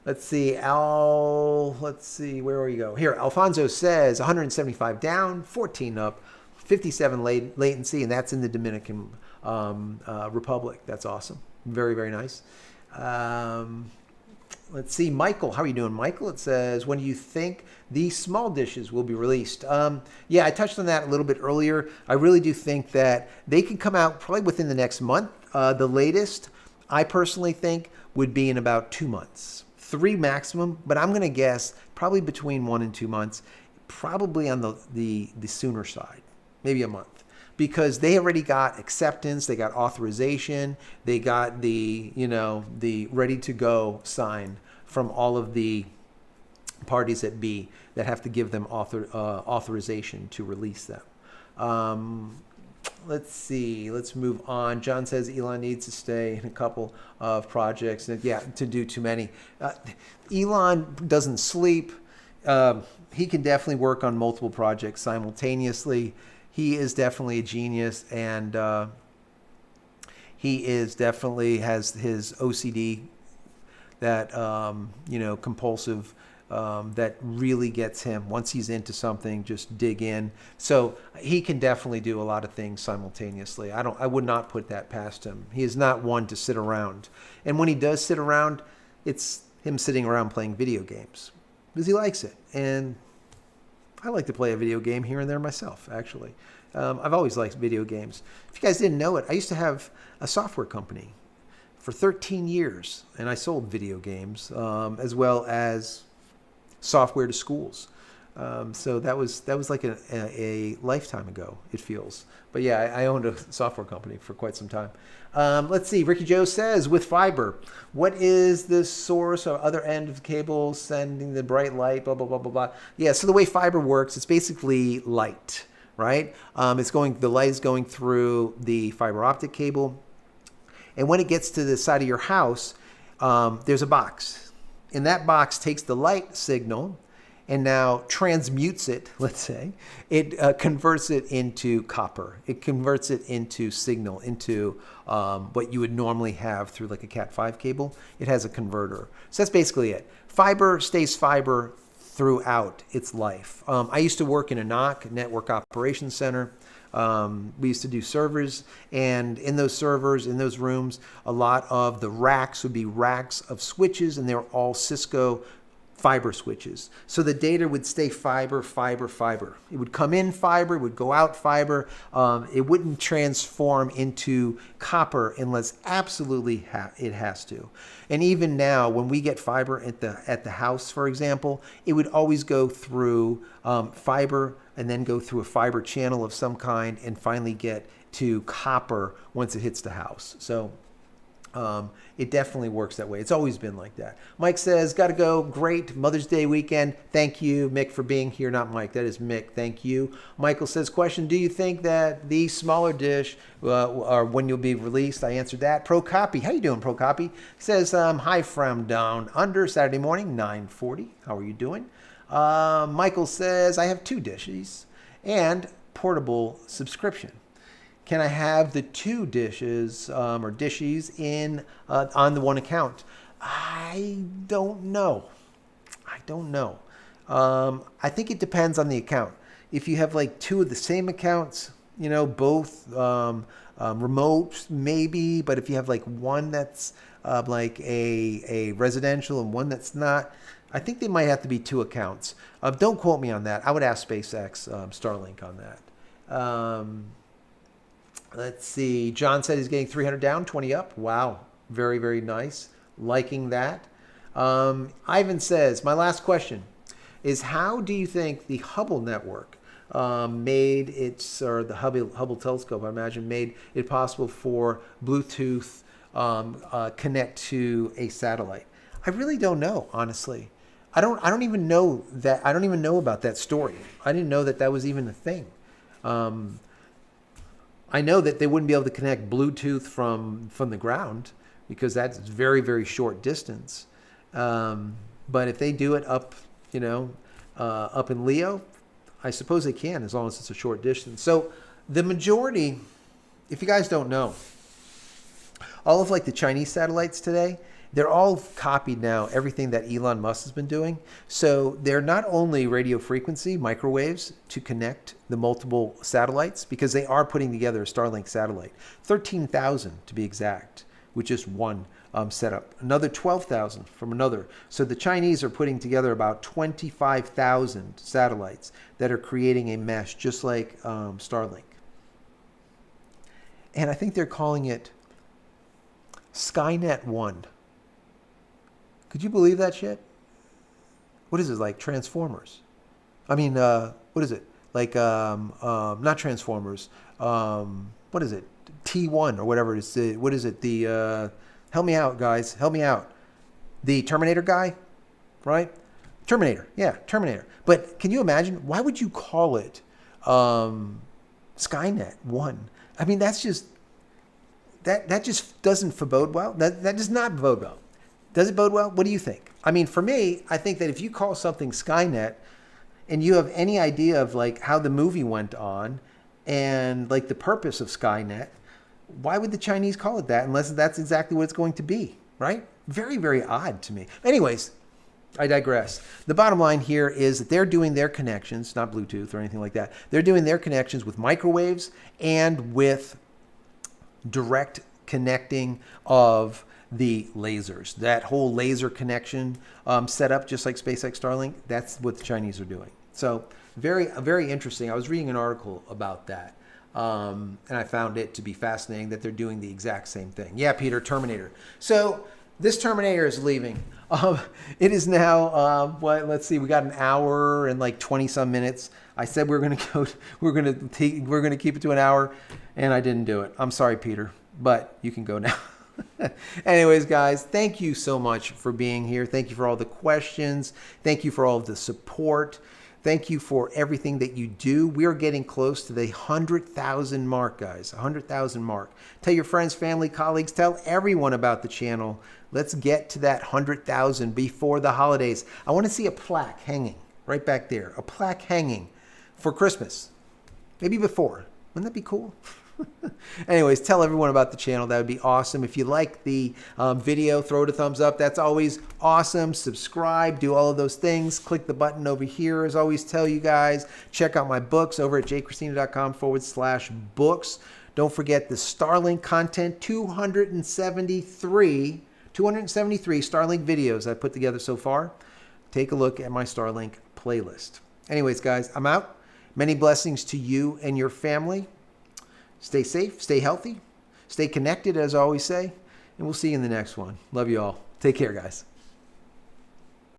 Let's see. Let's see. Where we go? Here, Alfonso says 175 down, 14 up, 57 latency, and that's in the Dominican Republic. That's awesome. Very, very nice. Let's see. Michael, how are you doing, Michael? It says, when do you think these small dishes will be released? Yeah, I touched on that a little bit earlier. I really do think that they can come out probably within the next month. The latest, I personally think, would be in about 2 months. 3 maximum, but I'm going to guess probably between 1 and 2 months, probably on the sooner side, maybe a month. because they already got acceptance, they got authorization, they got the, the ready to go sign from all of the parties at B that have to give them authorization to release them. Let's see. Let's move on. John says Elon needs to stay in a couple of projects. And yeah, to do too many. Elon doesn't sleep. He can definitely work on multiple projects simultaneously. He is definitely a genius, and he is definitely has his OCD, that compulsive, that really gets him. Once he's into something, just dig in. So he can definitely do a lot of things simultaneously. I would not put that past him. He is not one to sit around. And when he does sit around, it's him sitting around playing video games because he likes it. And I like to play a video game here and there myself, actually. I've always liked video games. If you guys didn't know it, I used to have a software company for 13 years, and I sold video games as well as software to schools. So that was like a lifetime ago, it feels. But yeah, I owned a software company for quite some time. Let's see. Ricky Joe says, with fiber, what is the source or other end of the cable sending the bright light, blah, blah, blah, blah, blah. Yeah, so the way fiber works, it's basically light, right? The light is going through the fiber optic cable. And when it gets to the side of your house, there's a box. And that box takes the light signal and now transmutes it, let's say. It converts it into copper. It converts it into signal, into what you would normally have through like a Cat5 cable. It has a converter. So that's basically it. Fiber stays fiber throughout its life. I used to work in a NOC, Network Operations Center. We used to do servers, and in those servers, in those rooms, a lot of the racks would be racks of switches, and they were all Cisco fiber switches. So the data would stay fiber, fiber, fiber. It would come in fiber, it would go out fiber. It wouldn't transform into copper unless absolutely it has to. And even now, when we get fiber at the house, for example, it would always go through fiber and then go through a fiber channel of some kind and finally get to copper once it hits the house. So it definitely works that way. It's always been like that. Mike says, gotta go. Great Mother's Day weekend. Thank you, Mick, for being here. Not Mike, that is Mick. Thank you. Michael says, question, do you think that the smaller dish or when you'll be released? I answered that. Pro Copy, how you doing, Pro Copy? Says, hi from down under, Saturday morning, 9:40. How are you doing? Michael says, I have 2 dishes and portable subscription. Can I have the 2 dishes or dishes in on the one account? I don't know. I think it depends on the account. If you have like 2 of the same accounts, both remote maybe, but if you have like one that's like a residential and one that's not, I think they might have to be 2 accounts. Don't quote me on that. I would ask SpaceX, Starlink on that. Let's see. John said he's getting 300 down, 20 up. Wow. Very, very nice. Liking that. Ivan says, my last question is, how do you think the Hubble network or the Hubble telescope, I imagine, made it possible for Bluetooth connect to a satellite? I really don't know, honestly. I don't even know that. I don't even know about that story. I didn't know that was even a thing. I know that they wouldn't be able to connect Bluetooth from the ground because that's very, very short distance. But if they do it up in Leo, I suppose they can, as long as it's a short distance. So the majority, if you guys don't know, all of like the Chinese satellites today, they're all copied now, everything that Elon Musk has been doing. So they're not only radio frequency, microwaves, to connect the multiple satellites, because they are putting together a Starlink satellite. 13,000 to be exact, with just one setup. Another 12,000 from another. So the Chinese are putting together about 25,000 satellites that are creating a mesh just like Starlink. And I think they're calling it Skynet 1. Could you believe that shit? What is it, like Transformers? I mean, what is it? Like, not Transformers. what is it? T1 or whatever it is. What is it? The help me out, guys. Help me out. The Terminator guy, right? Terminator. Yeah, Terminator. But can you imagine? Why would you call it Skynet 1? I mean, that's just that just doesn't bode well. That does not bode well. Does it bode well? What do you think? I mean, for me, I think that if you call something Skynet and you have any idea of like how the movie went on and like the purpose of Skynet, why would the Chinese call it that unless that's exactly what it's going to be, right? Very, very odd to me. Anyways, I digress. The bottom line here is that they're doing their connections, not Bluetooth or anything like that. They're doing their connections with microwaves and with direct connecting of the lasers. That whole laser connection setup, just like SpaceX Starlink, that's what the Chinese are doing. So very interesting. I was reading an article about that. And I found it to be fascinating that they're doing the exact same thing. Yeah, Peter, Terminator. So this Terminator is leaving. It is now, let's see, we got an hour and like 20 some minutes. I said we're going to keep it to an hour, and I didn't do it. I'm sorry, Peter, but you can go now. Anyways, guys, thank you so much for being here. Thank you for all the questions. Thank you for all of the support. Thank you for everything that you do. We are getting close to the 100,000 mark, guys. 100,000 mark. Tell your friends, family, colleagues. Tell everyone about the channel. Let's get to that 100,000 before the holidays. I want to see a plaque hanging right back there. A plaque hanging for Christmas. Maybe before. Wouldn't that be cool? Anyways, tell everyone about the channel. That would be awesome. If you like the video, throw it a thumbs up. That's always awesome. Subscribe, do all of those things. Click the button over here. As always, tell you guys, check out my books over at jcristina.com/books. Don't forget the Starlink content, 273 Starlink videos I've put together so far. Take a look at my Starlink playlist. Anyways, guys, I'm out. Many blessings to you and your family. Stay safe, stay healthy, stay connected, as I always say, and we'll see you in the next one. Love you all. Take care, guys.